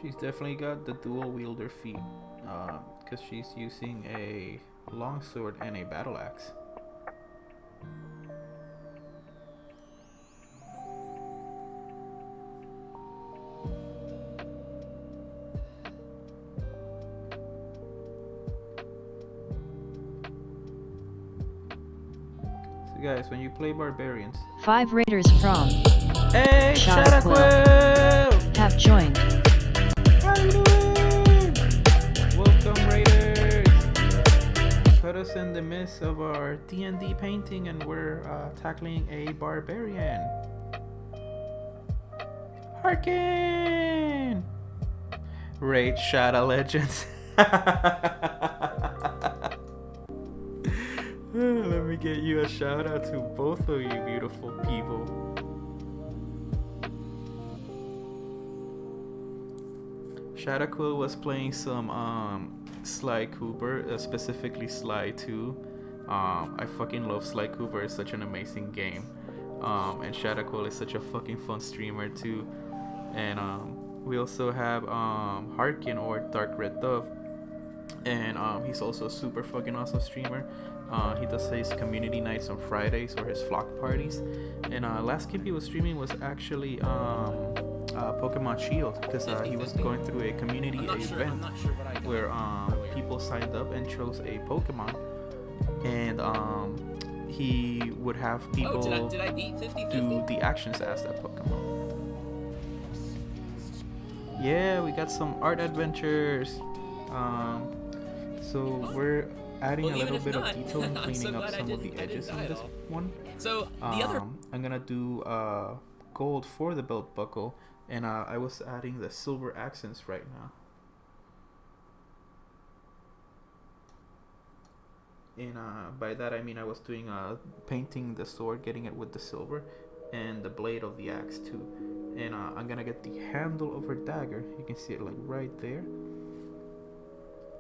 She's definitely got the dual wielder feat, because she's using a longsword and a battle axe. So guys, when you play barbarians, 5 raiders from hey, Shadaquill have joined. How you doing? Welcome, Raiders. Put us in the midst of our DnD painting, and we're tackling a barbarian. Harkin! Raid Shadow Legends. Let me get you a shout out to both of you beautiful people. Shadaquill was playing some Sly Cooper, specifically Sly 2. I fucking love Sly Cooper. It's such an amazing game. And Shadaquill is such a fucking fun streamer too. And we also have Harkin, or Dark Red Dove, and he's also a super fucking awesome streamer. He does his community nights on Fridays, or his flock parties. And last game he was streaming was actually Pokemon Shield, because he was going through a community event where people signed up and chose a Pokemon, and he would have people do the actions as that Pokemon. Yeah, we got some art adventures. So we're adding a little bit of detail and cleaning up some of the edges in this one. So the other I'm gonna do gold for the belt buckle, and I was adding the silver accents right now. And by that I mean I was doing painting the sword, getting it with the silver, and the blade of the axe too. And I'm gonna get the handle of her dagger. You can see it like right there.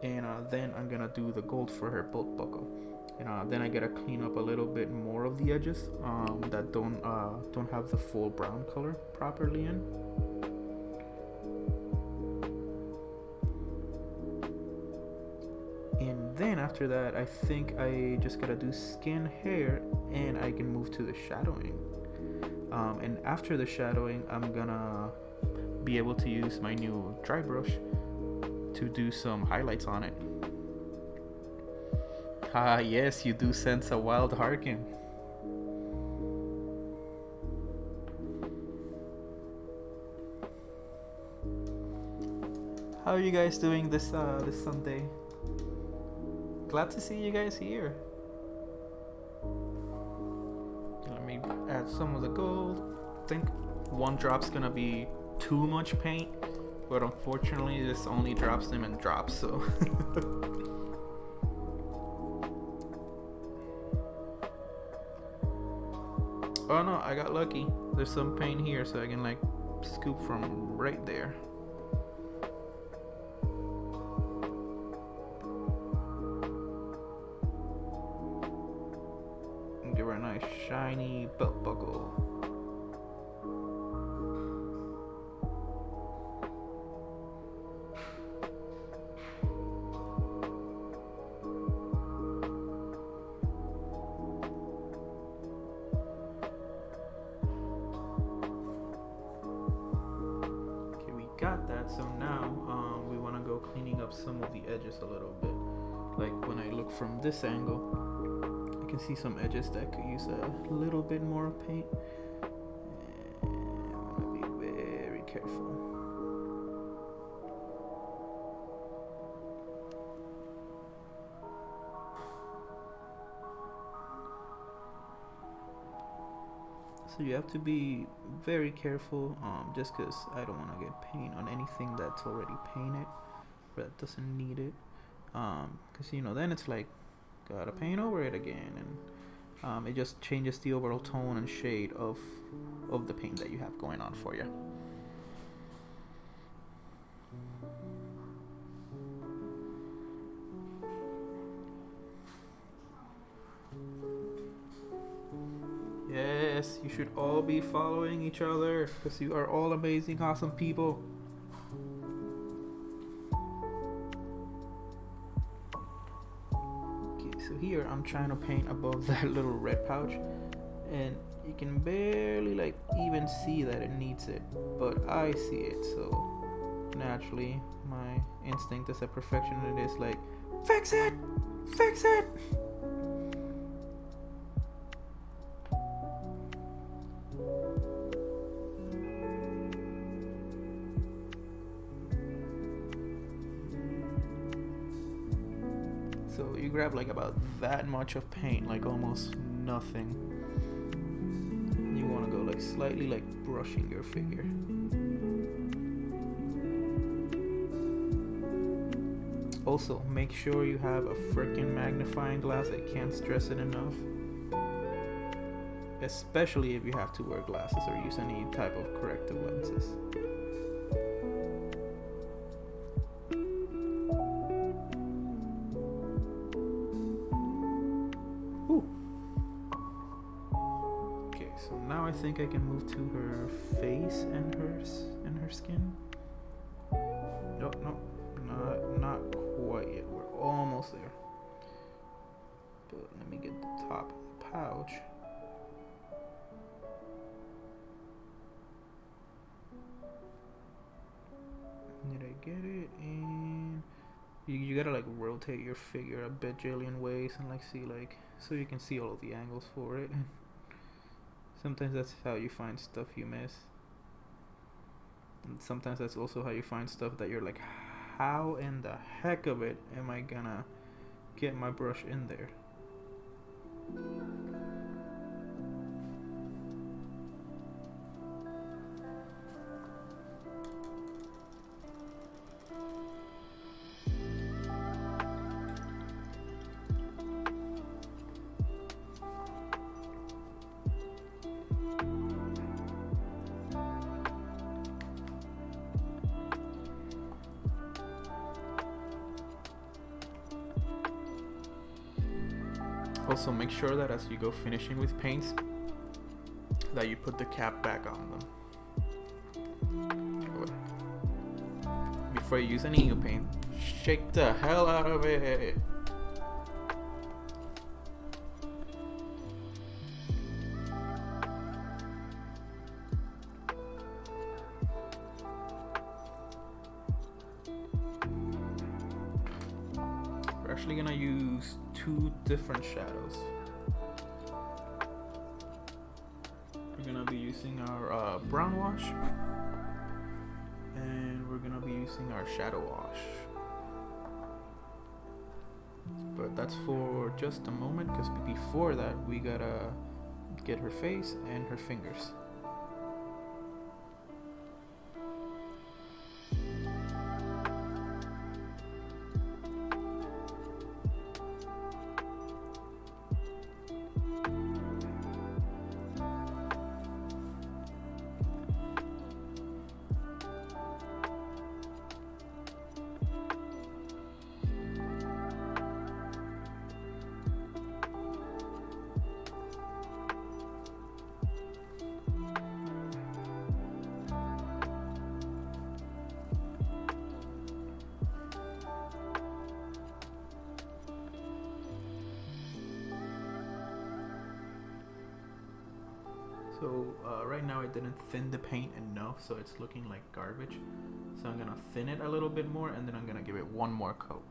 And then I'm gonna do the gold for her belt buckle. And then I gotta clean up a little bit more of the edges that don't have the full brown color properly in. And then after that, I think I just gotta do skin, hair, and I can move to the shadowing. And after the shadowing, I'm gonna be able to use my new dry brush to do some highlights on it. Ah, yes, you do sense a wild Harkin. How are you guys doing this Sunday? Glad to see you guys here. Let me add some of the gold. I think one drop's gonna be too much paint, but unfortunately this only drops them in drops, so oh no, I got lucky. There's some paint here, so I can like scoop from right there. And give her a nice shiny belt buckle. Got that, so now we want to go cleaning up some of the edges a little bit. Like when I look from this angle, I can see some edges that could use a little bit more paint, and I want to be very careful. So you have to be very careful, just because I don't want to get paint on anything that's already painted, or that doesn't need it, because you know, then it's like gotta paint over it again, and it just changes the overall tone and shade of the paint that you have going on for you. Yes, you should all be following each other, because you are all amazing, awesome people. here I'm trying to paint above that little red pouch, and you can barely like even see that it needs it, but I see it, so naturally my instinct as a perfectionist is like, fix it, fix it. So you grab like about that much of paint, like almost nothing. You want to go like slightly like brushing your figure. Also, make sure you have a freaking magnifying glass. I can't stress it enough. Especially if you have to wear glasses or use any type of corrective lenses. I think I can move to her face and her skin. No, not quite yet. We're almost there. But let me get the top of the pouch. Did I get it? And you gotta like rotate your figure a bajillion ways and like see like so you can see all of the angles for it. Sometimes that's how you find stuff you miss. And sometimes that's also how you find stuff that you're like, how in the heck of it am I gonna get my brush in there? Also, make sure that as you go finishing with paints, that you put the cap back on them. Before you use any new paint, shake the hell out of it. We're actually gonna use two different shadows. We're gonna be using our brown wash, and we're gonna be using our shadow wash. But that's for just a moment, because before that we gotta get her face and her fingers. So right now I didn't thin the paint enough, so it's looking like garbage. So I'm gonna thin it a little bit more, and then I'm gonna give it one more coat.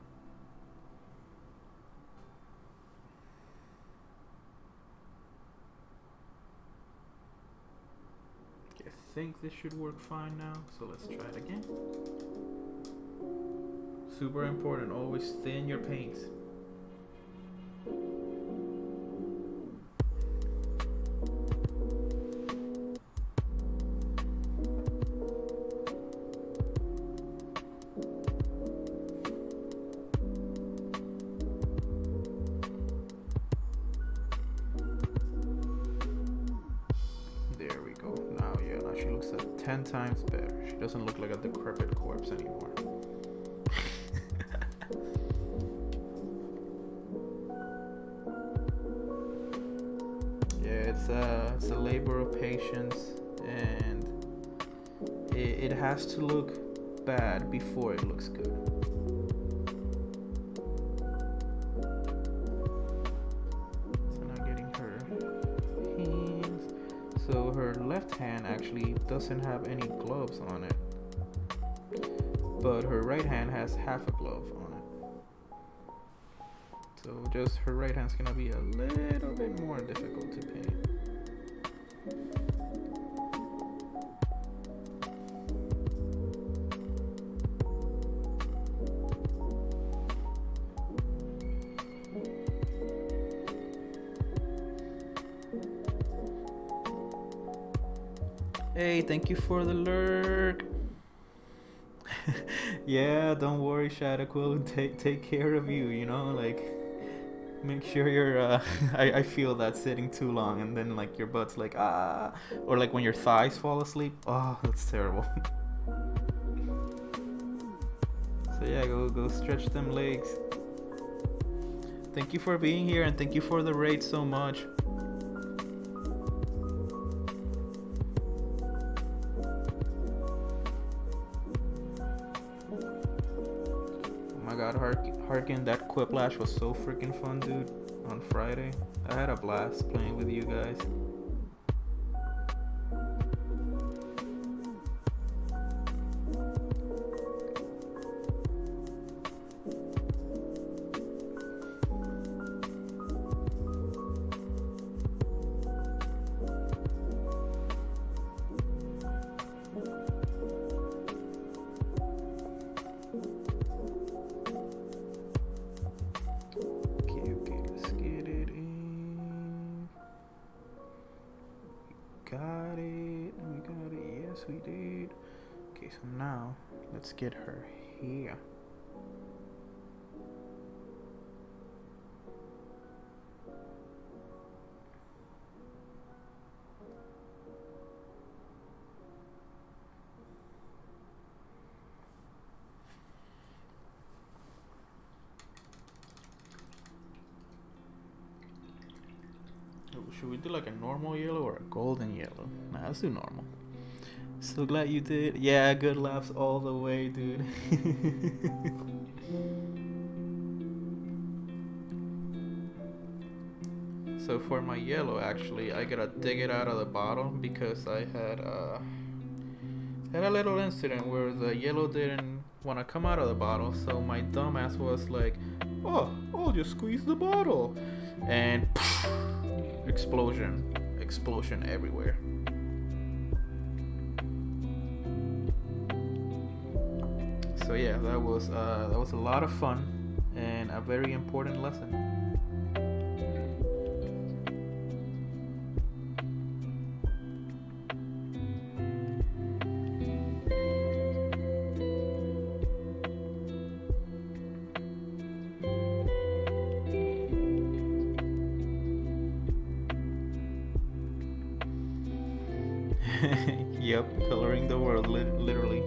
Okay, I think this should work fine now, so let's try it again. Super important, always thin your paints. There we go. Now, yeah, now she looks 10 times better. She doesn't look like a decrepit corpse anymore. Yeah, it's a labor of patience, and it has to look bad before it looks good. So her left hand actually doesn't have any gloves on it, but her right hand has half a glove on it. So just her right hand's gonna be a little bit more difficult to paint. Hey, thank you for the lurk. Yeah, don't worry, Shadaquil. Take care of you. You know, like make sure you're. I feel that sitting too long, and then like your butt's like ah, or like when your thighs fall asleep. Oh, that's terrible. So yeah, go stretch them legs. Thank you for being here, and thank you for the raid so much. God, Harkin, that Quiplash was so freaking fun, dude. On Friday, I had a blast playing with you guys. We did. Okay, so now let's get her here. Should we do like a normal yellow or a golden yellow? Nah, let's do normal. So glad you did. Yeah, good laughs all the way, dude. So for my yellow, actually, I gotta dig it out of the bottle because I had a little incident where the yellow didn't want to come out of the bottle. So my dumbass was like, "Oh, I'll just squeeze the bottle," and explosion everywhere. So yeah, that was a lot of fun and a very important lesson. Yep, coloring the world, literally.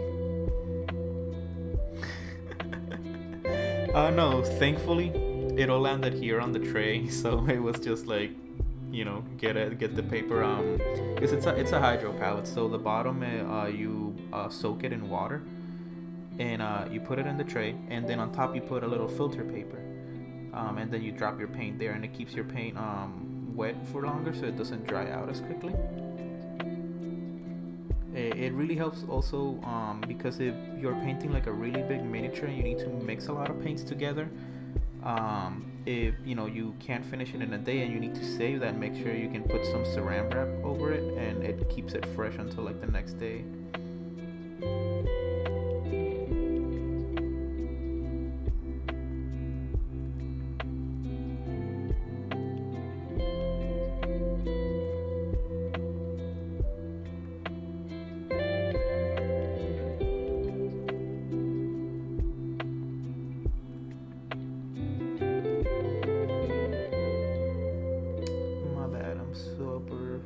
No, thankfully it all landed here on the tray, so it was just like, you know, get the paper because it's a hydro palette, so the bottom you soak it in water and you put it in the tray, and then on top you put a little filter paper, and then you drop your paint there, and it keeps your paint wet for longer, so it doesn't dry out as quickly. It really helps also because if you're painting like a really big miniature and you need to mix a lot of paints together, if you know you can't finish it in a day and you need to save that, make sure you can put some saran wrap over it, and it keeps it fresh until like the next day.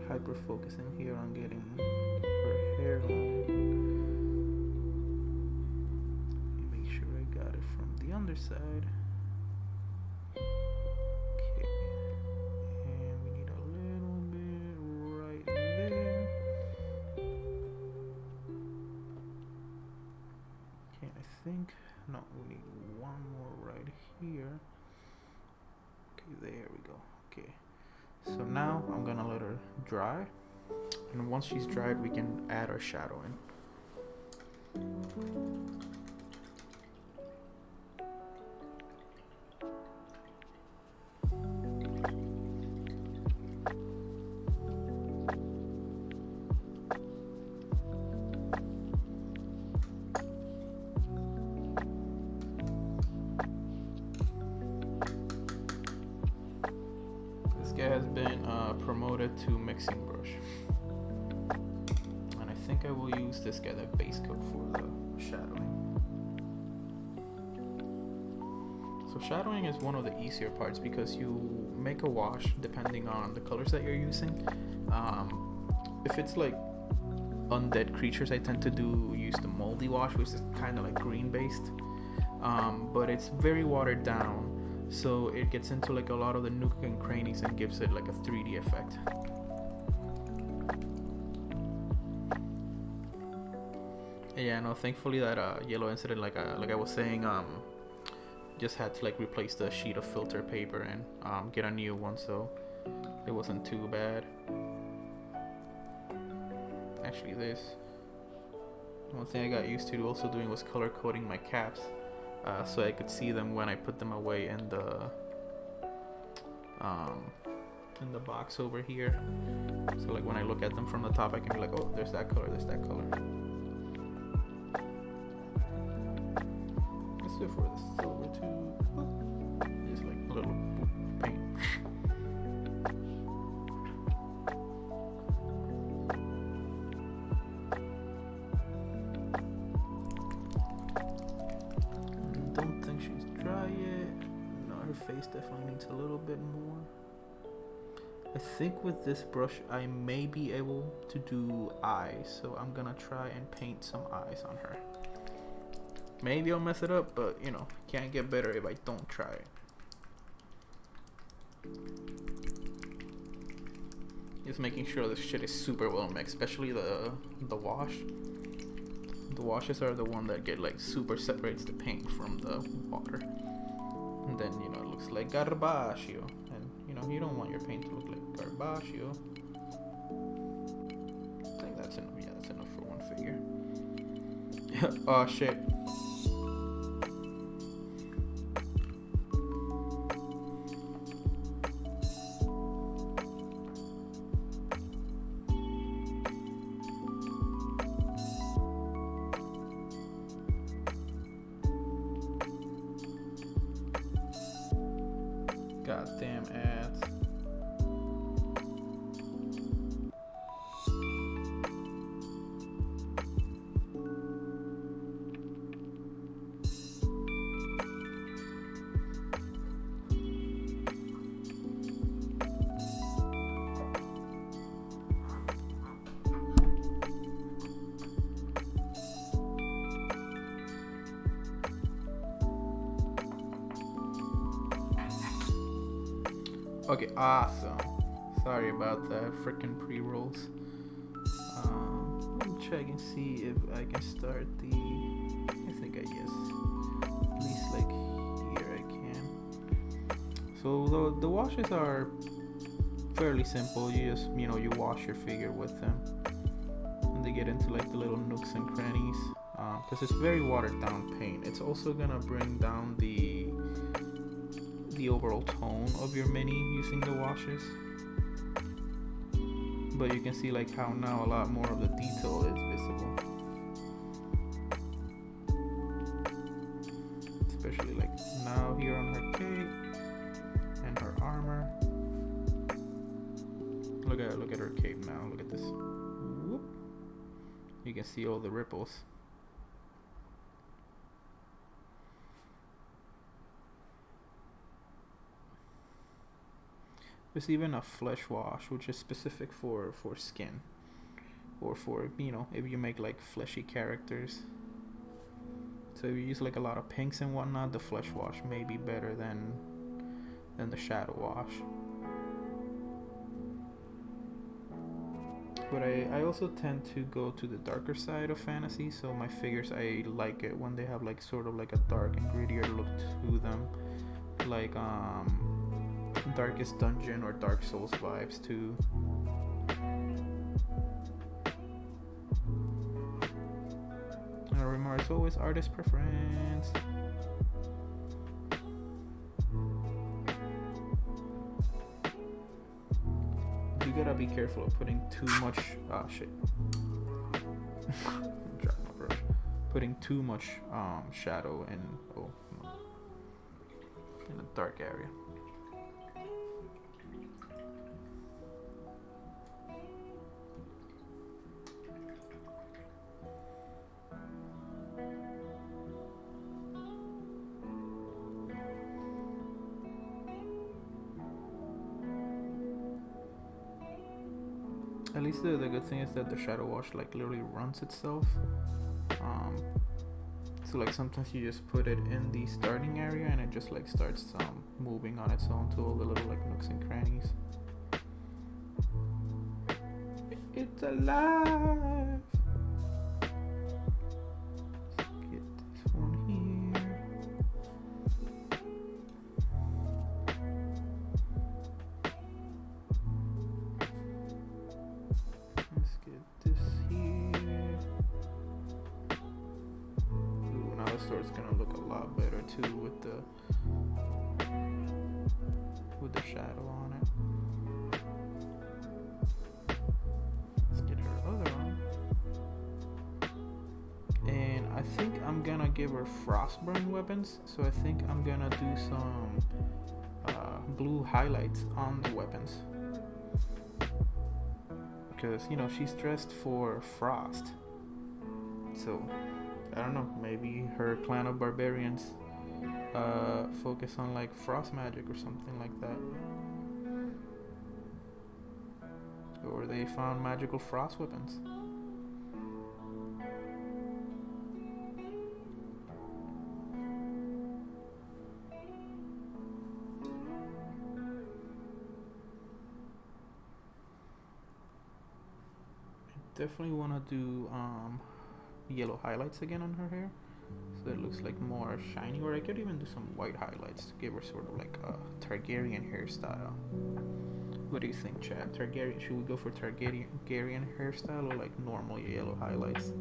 Hyper focusing here on getting her hairline. Make sure I got it from the underside. Okay, and we need a little bit right there. Okay, I think no, we need one more right here. Okay, there we go. Okay. So now I'm gonna let her dry, and once she's dried, we can add our shadowing. Has been promoted to mixing brush, and I think I will use this guy, the base coat, for the shadowing. So shadowing is one of the easier parts because you make a wash depending on the colors that you're using. If it's like undead creatures, I tend to use the moldy wash, which is kind of like green based, but it's very watered down. So it gets into like a lot of the nook and crannies and gives it like a 3D effect. Yeah, no, thankfully that yellow incident, like I was saying, just had to like replace the sheet of filter paper and get a new one, so it wasn't too bad. Actually, one thing I got used to also doing was color coding my caps. So I could see them when I put them away in the box over here. So like when I look at them from the top, I can be like, oh, there's that color, there's that color. Let's do it for the silver too. Just like a little paint. Face definitely needs a little bit more. I think with this brush I may be able to do eyes, so I'm gonna try and paint some eyes on her. Maybe I'll mess it up, but you know, can't get better if I don't try it. Just making sure this shit is super well mixed, especially the wash. The washes are the one that get like super separates the paint from the water. And then, you know, it looks like garbaggio. And, you know, you don't want your paint to look like garbaggio. I think that's enough. Yeah, that's enough for one figure. Oh, shit. Goddamn ads. Okay, awesome. Sorry about that freaking pre-rolls. Let me check and see if I can start I think I guess at least like here I can. So the washes are fairly simple. You just, you know, you wash your figure with them, and they get into like the little nooks and crannies, because it's very watered down paint. It's also gonna bring down the overall tone of your mini using the washes, but you can see like how now a lot more of the detail is visible, especially like now here on her cape and her armor. Look at her cape now. Look at this. Whoop. You can see all the ripples. There's even a flesh wash, which is specific for skin, or for, you know, if you make like fleshy characters. So if you use like a lot of pinks and whatnot, the flesh wash may be better than the shadow wash. But I also tend to go to the darker side of fantasy, so my figures, I like it when they have like sort of like a dark and grittier look to them, like Darkest Dungeon or Dark Souls vibes too. remember, it's always artist preference. You gotta be careful of putting too much. Ah, shit. Drop my brush. Putting too much shadow in. Oh, no. In a dark area. At least the good thing is that the shadow wash like literally runs itself. So like sometimes you just put it in the starting area and it just like starts moving on its own to all the little like nooks and crannies. It's alive. Let's get this one here. Let's get this here. Ooh, now the store's gonna look a lot better too with the shadow on it. Let's get her other one. And I think I'm gonna give her frostburn weapons. So I think I'm gonna do some blue highlights on the weapons. Because, you know, she's dressed for frost. So, I don't know, maybe her clan of barbarians focus on like frost magic or something like that. Or they found magical frost weapons. Definitely want to do yellow highlights again on her hair, so it looks like more shiny. Or I could even do some white highlights to give her sort of like a Targaryen hairstyle. What do you think, Chad? Targaryen? Should we go for Targaryen hairstyle or like normal yellow highlights?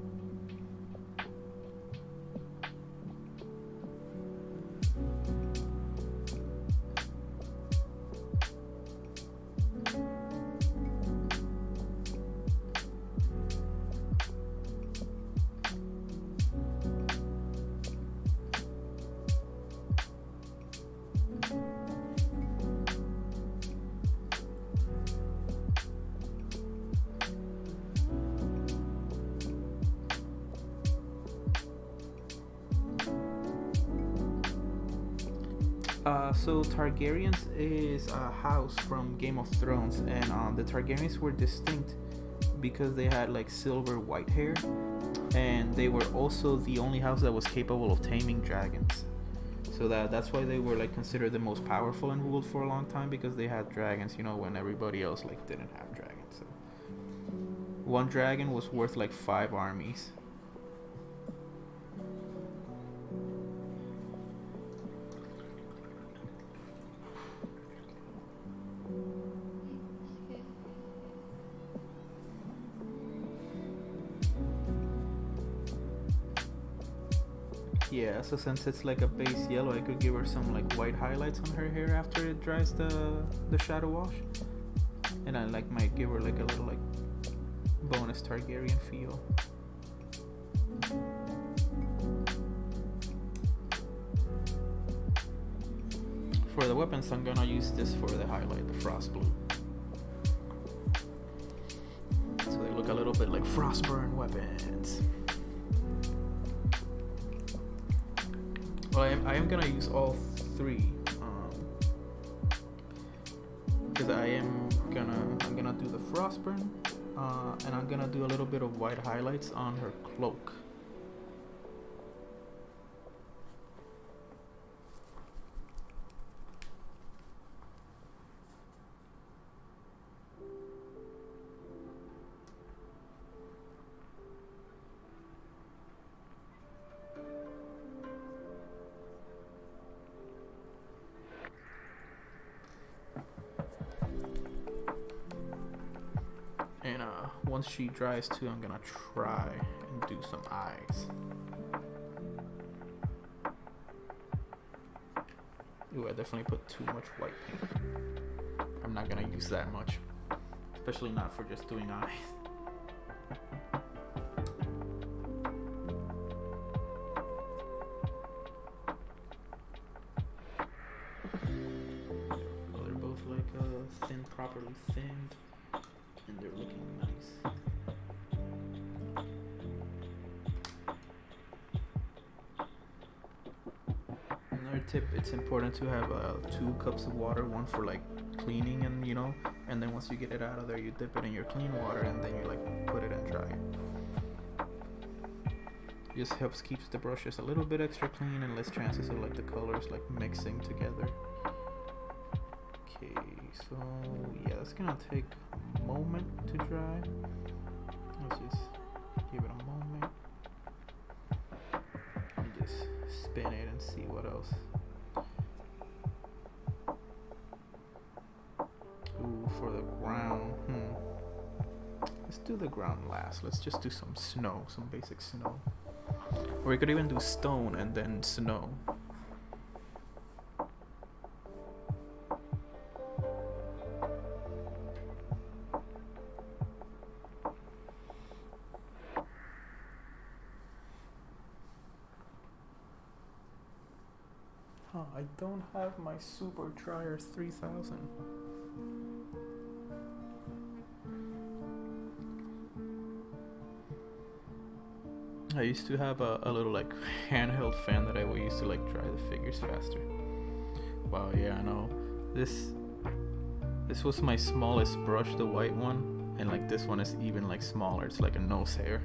So Targaryens is a house from Game of Thrones, and the Targaryens were distinct because they had like silver white hair, and they were also the only house that was capable of taming dragons. So that's why they were like considered the most powerful and ruled for a long time, because they had dragons, you know, when everybody else like didn't have dragons. So one dragon was worth like 5 armies. Yeah, so since it's like a base yellow, I could give her some like white highlights on her hair after it dries the shadow wash, and I like might give her like a little like bonus Targaryen feel. For the weapons, I'm gonna use this for the highlight, the frost blue, so they look a little bit like frostburn weapons. Well, I am gonna use all 3, because I'm gonna do the frostburn, and I'm gonna do a little bit of white highlights on her cloak. And once she dries too, I'm gonna try and do some eyes. Ooh, I definitely put too much white paint. I'm not gonna use that much, especially not for just doing eyes. Well, they're both like thin, properly thinned, and they're looking nice. Another tip, it's important to have 2 cups of water, one for like cleaning and and then once you get it out of there, you dip it in your clean water and then you like put it and dry it. Just helps keeps the brushes a little bit extra clean and less chances of like the colors like mixing together. Okay, so yeah, it's gonna take a moment to dry. Let's just give it a moment and just spin it and see what else. Ooh, for the ground, let's do the ground last. Let's just do some snow, some basic snow. Or we could even do stone and then snow. I don't have my Super Dryer 3000. I used to have a little like handheld fan that I would use to like dry the figures faster. Wow, yeah, I know. This was my smallest brush, the white one, and like this one is even like smaller. It's like a nose hair.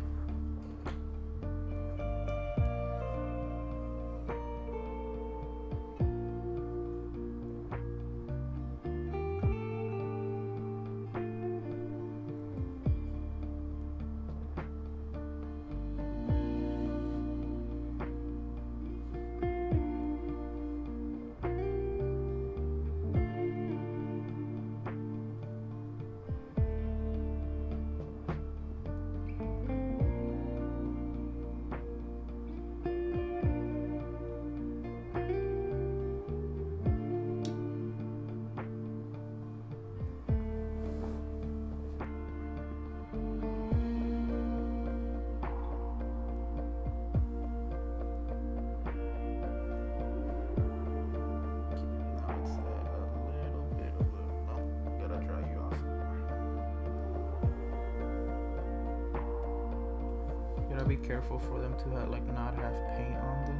Be careful for them to have like not have paint on them.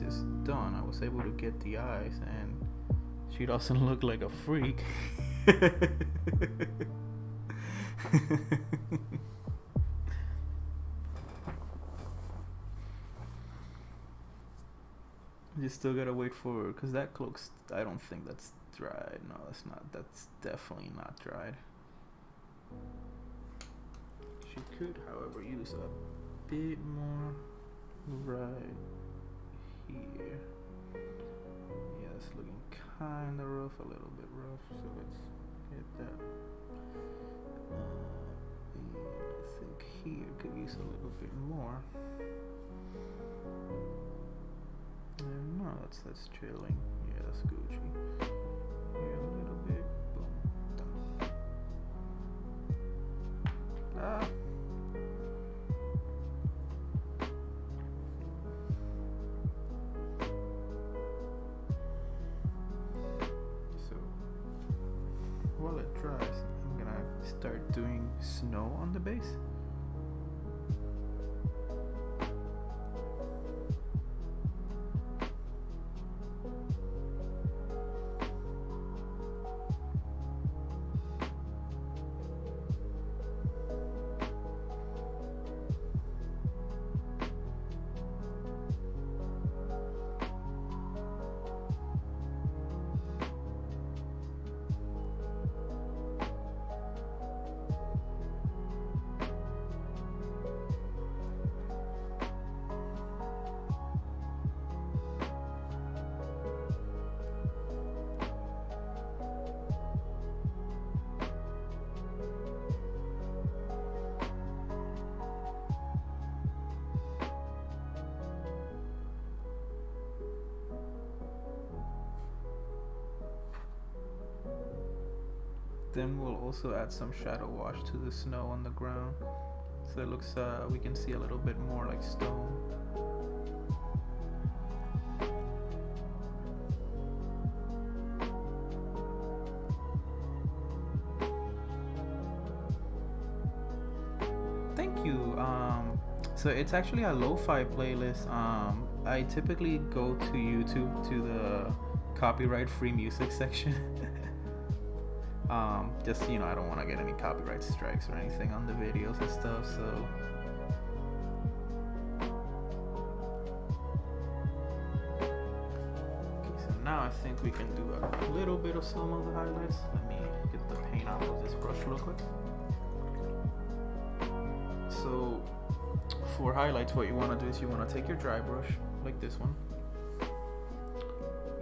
Is done. I was able to get the eyes, and she doesn't look like a freak. You still gotta wait for, because that cloak's, I don't think that's dried. No, that's not. That's definitely not dried. She could, however, use a bit more right here. Yeah, it's looking kind of rough, a little bit rough, so let's get that. And I think here could use a little bit more. No, that's chilling. Yeah, that's Gucci. Here a little bit. Boom. Done. Ah. start doing snow on the base. Then we'll also add some shadow wash to the snow on the ground, so it looks, we can see a little bit more like stone. Thank you. So it's actually a lo-fi playlist. I typically go to YouTube to the copyright-free music section. Just, I don't want to get any copyright strikes or anything on the videos and stuff, so okay, so now I think we can do a little bit of some of the highlights. Let me get the paint off of this brush real quick. So for highlights, what you want to do is you want to take your dry brush like this one.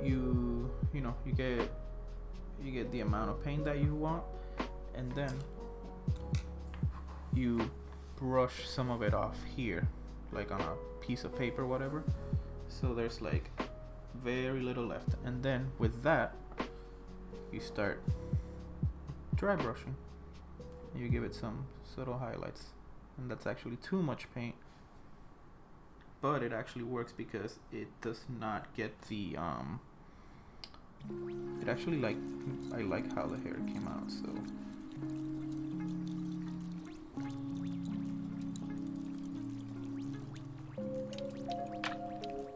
You get the amount of paint that you want, and then you brush some of it off here, like on a piece of paper, whatever. So there's like very little left, and then with that you start dry brushing. You give it some subtle highlights, and that's actually too much paint, but it actually works because it does not get the it actually, like, I like how the hair came out, so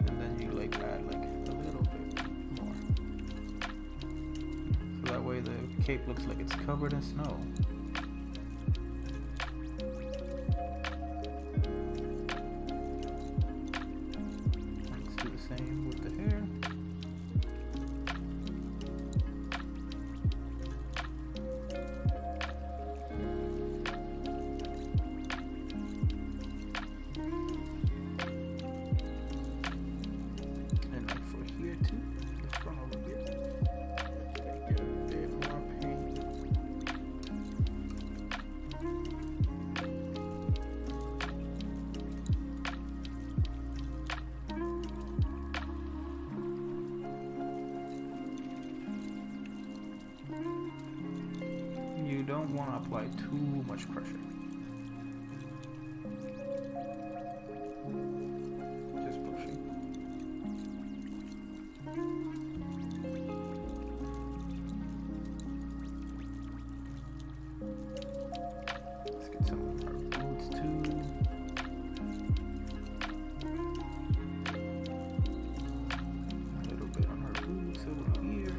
and then you like add like a little bit more, so that way the cape looks like it's covered in snow. Let's do the same with the hair. Don't want to apply too much pressure. Just pushing. Let's get some of our boots too. A little bit on her boots over here.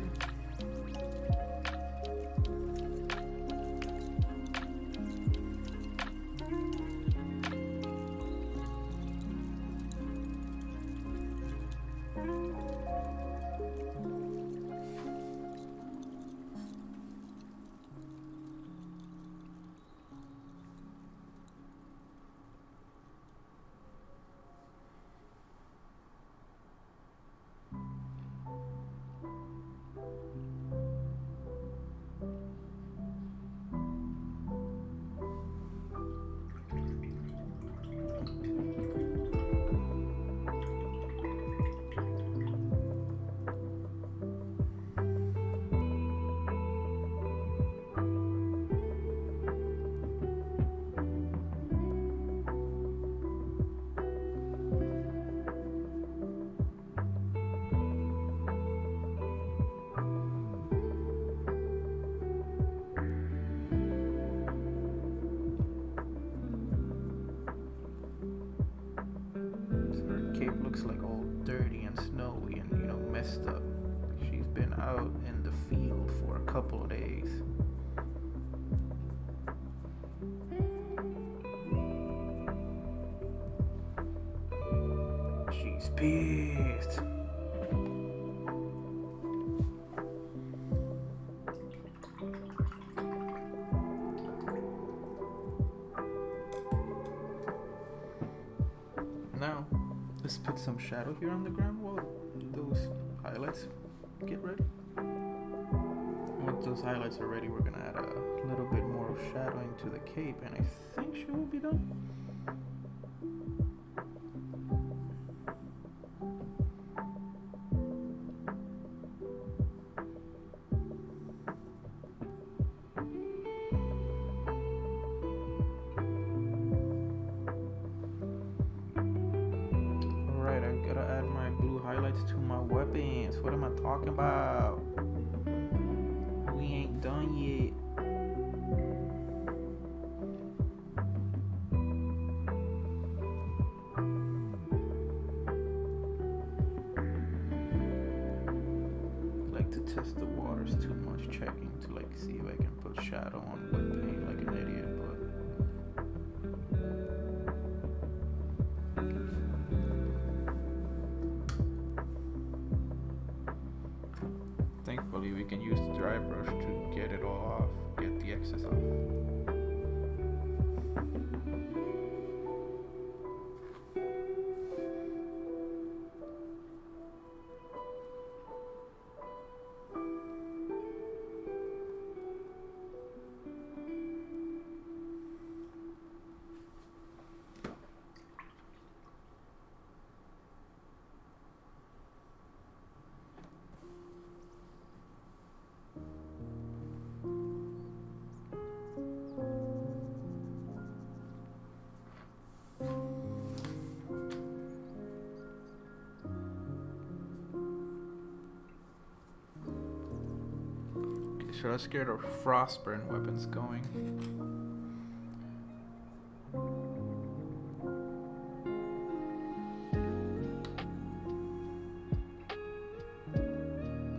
looks like all dirty and snowy and, messed up. She's been out in the field for a couple of days. She's pissed. Now, let's put some shadow here on the ground while those highlights get ready. Once those highlights are ready, we're gonna add a little bit more shadowing to the cape, and I think she will be done. To my weapons. What am I talking about? We ain't done yet. I like to test the waters too much, checking to see if I can put shadow on wet paint like an idiot, thankfully we can use the dry brush to get it all off, get the excess off. So let's get our frostburn weapons going.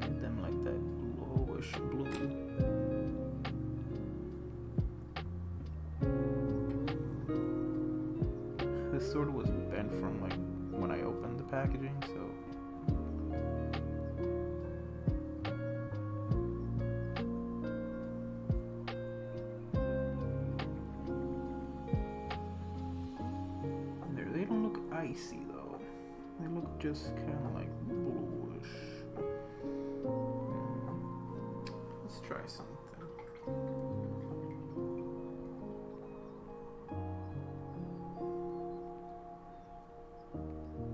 Get them like that bluish blue. This sword was bent from when I opened the packaging, so icy though. They look just kind of like bluish. Let's try something.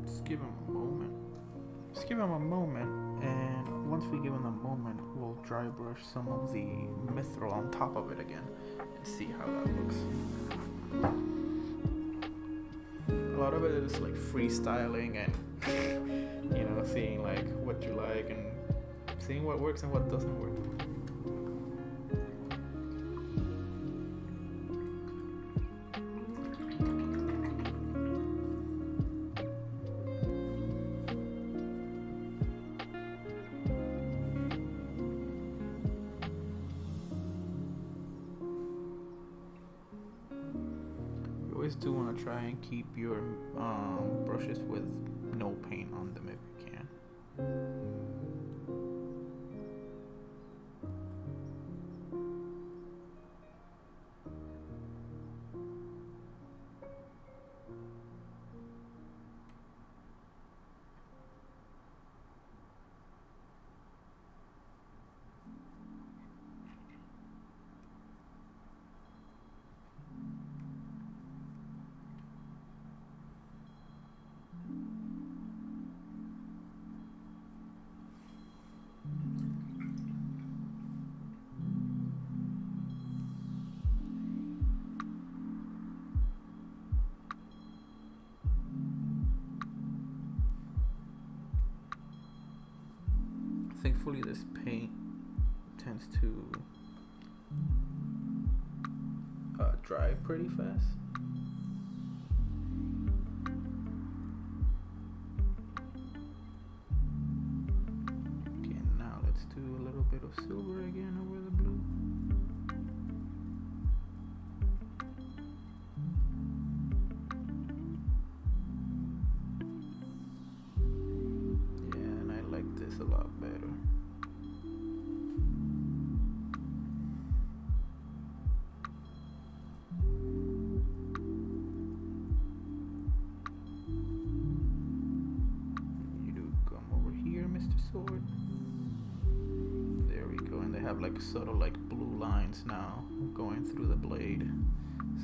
Just give him a moment. Just give him a moment, and once we give him a moment, we'll dry brush some of the mithril on top of it again and see how that looks. A lot of it is freestyling and seeing what you like and seeing what works and what doesn't work. Always do want to try and keep your brushes with no paint on them if you can. Thankfully this paint tends to dry pretty fast. have like subtle like blue lines now going through the blade,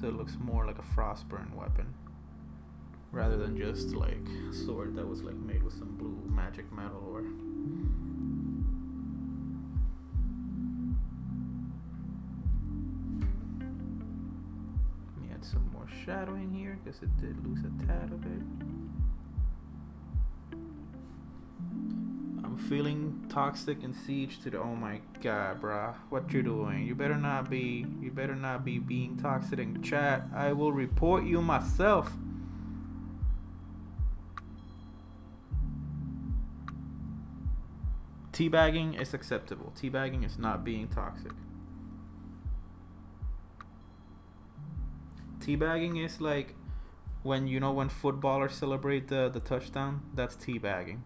so it looks more like a frostburn weapon rather than just like a sword that was like made with some blue magic metal or. Let me add some more shadowing here because it did lose a tad of it. I'm feeling toxic and siege to the. Oh my god, bruh, what you doing? You better not be being toxic in chat. I will report you myself. Teabagging is acceptable. Teabagging is not being toxic. Teabagging is like when when footballers celebrate the touchdown. That's teabagging.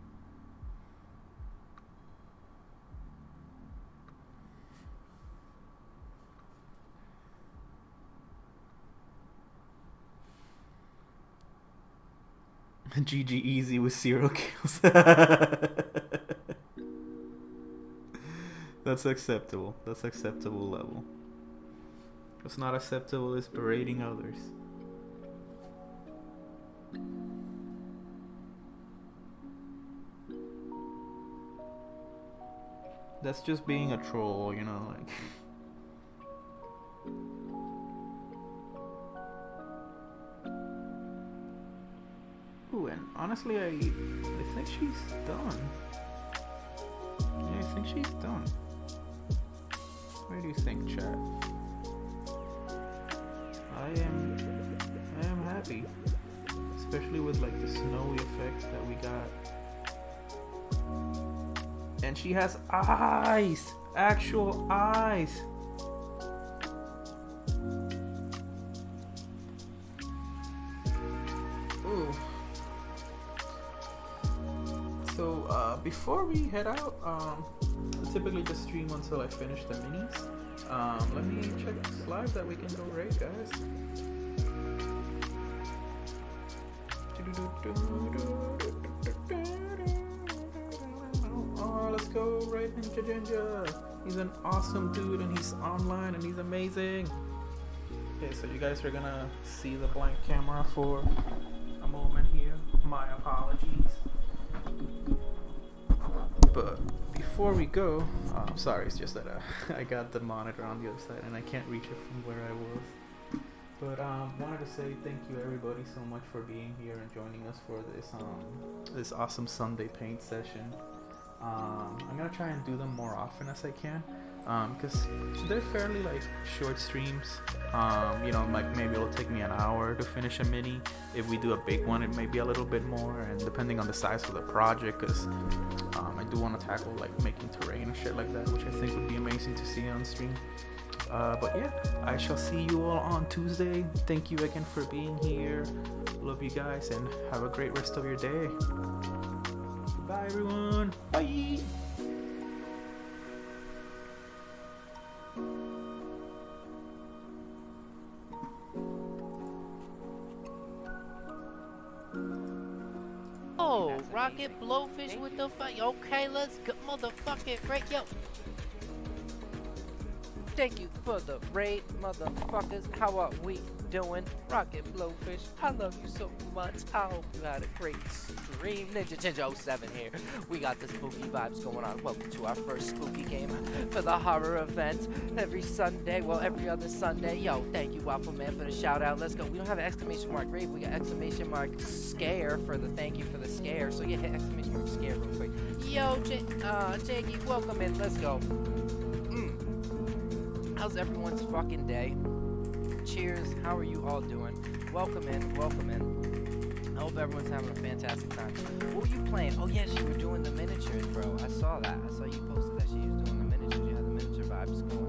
GG easy with 0 kills. That's acceptable. That's acceptable level. What's not acceptable is berating others. That's just being a troll, like. Ooh, and honestly, I think she's done. Yeah, I think she's done. What do you think, chat? I am happy, especially with like the snowy effects that we got. And she has eyes, actual eyes. Ooh. So before we head out, I typically just stream until I finish the minis. Let me check this live that we can go raid, guys. Oh, let's go raid Ninja Jinja. He's an awesome dude and he's online and he's amazing. Okay, so you guys are gonna see the blank camera for a moment here. My apologies. But before we go, sorry, it's just that I got the monitor on the other side and I can't reach it from where I was. But wanted to say thank you everybody so much for being here and joining us for this awesome Sunday paint session. I'm gonna try and do them more often as I can, because they're fairly like short streams. Like maybe it'll take me an hour to finish a mini. If we do a big one, it may be a little bit more, and depending on the size of the project, because I do want to tackle like making terrain and shit like that, which I think would be amazing to see on stream. But yeah, I shall see you all on Tuesday. Thank you again for being here. Love you guys and have a great rest of your day. Bye everyone. Bye. Oh, RocketBlowfish with the fuck. Okay, let's go, motherfucking right, yo. Thank you for the raid, motherfuckers. How are we doing? RocketBlowfish, I love you so much. I hope you had a great stream. Ninja Jinja 07 here. We got the spooky vibes going on. Welcome to our first spooky game for the horror event every Sunday. Well, every other Sunday. Yo, thank you, Waffle Man, for the shout out. Let's go. We don't have an exclamation mark rave. We got exclamation mark scare for the thank you for the scare. So yeah, hit exclamation mark scare real quick. Yo, Jaggy, welcome in. Let's go. How's everyone's fucking day? Cheers. How are you all doing? Welcome in. Welcome in. I hope everyone's having a fantastic time. What were you playing? Oh, yes, you were doing the miniatures, bro. I saw that. I saw you posted that she was doing the miniatures. You had the miniature vibes going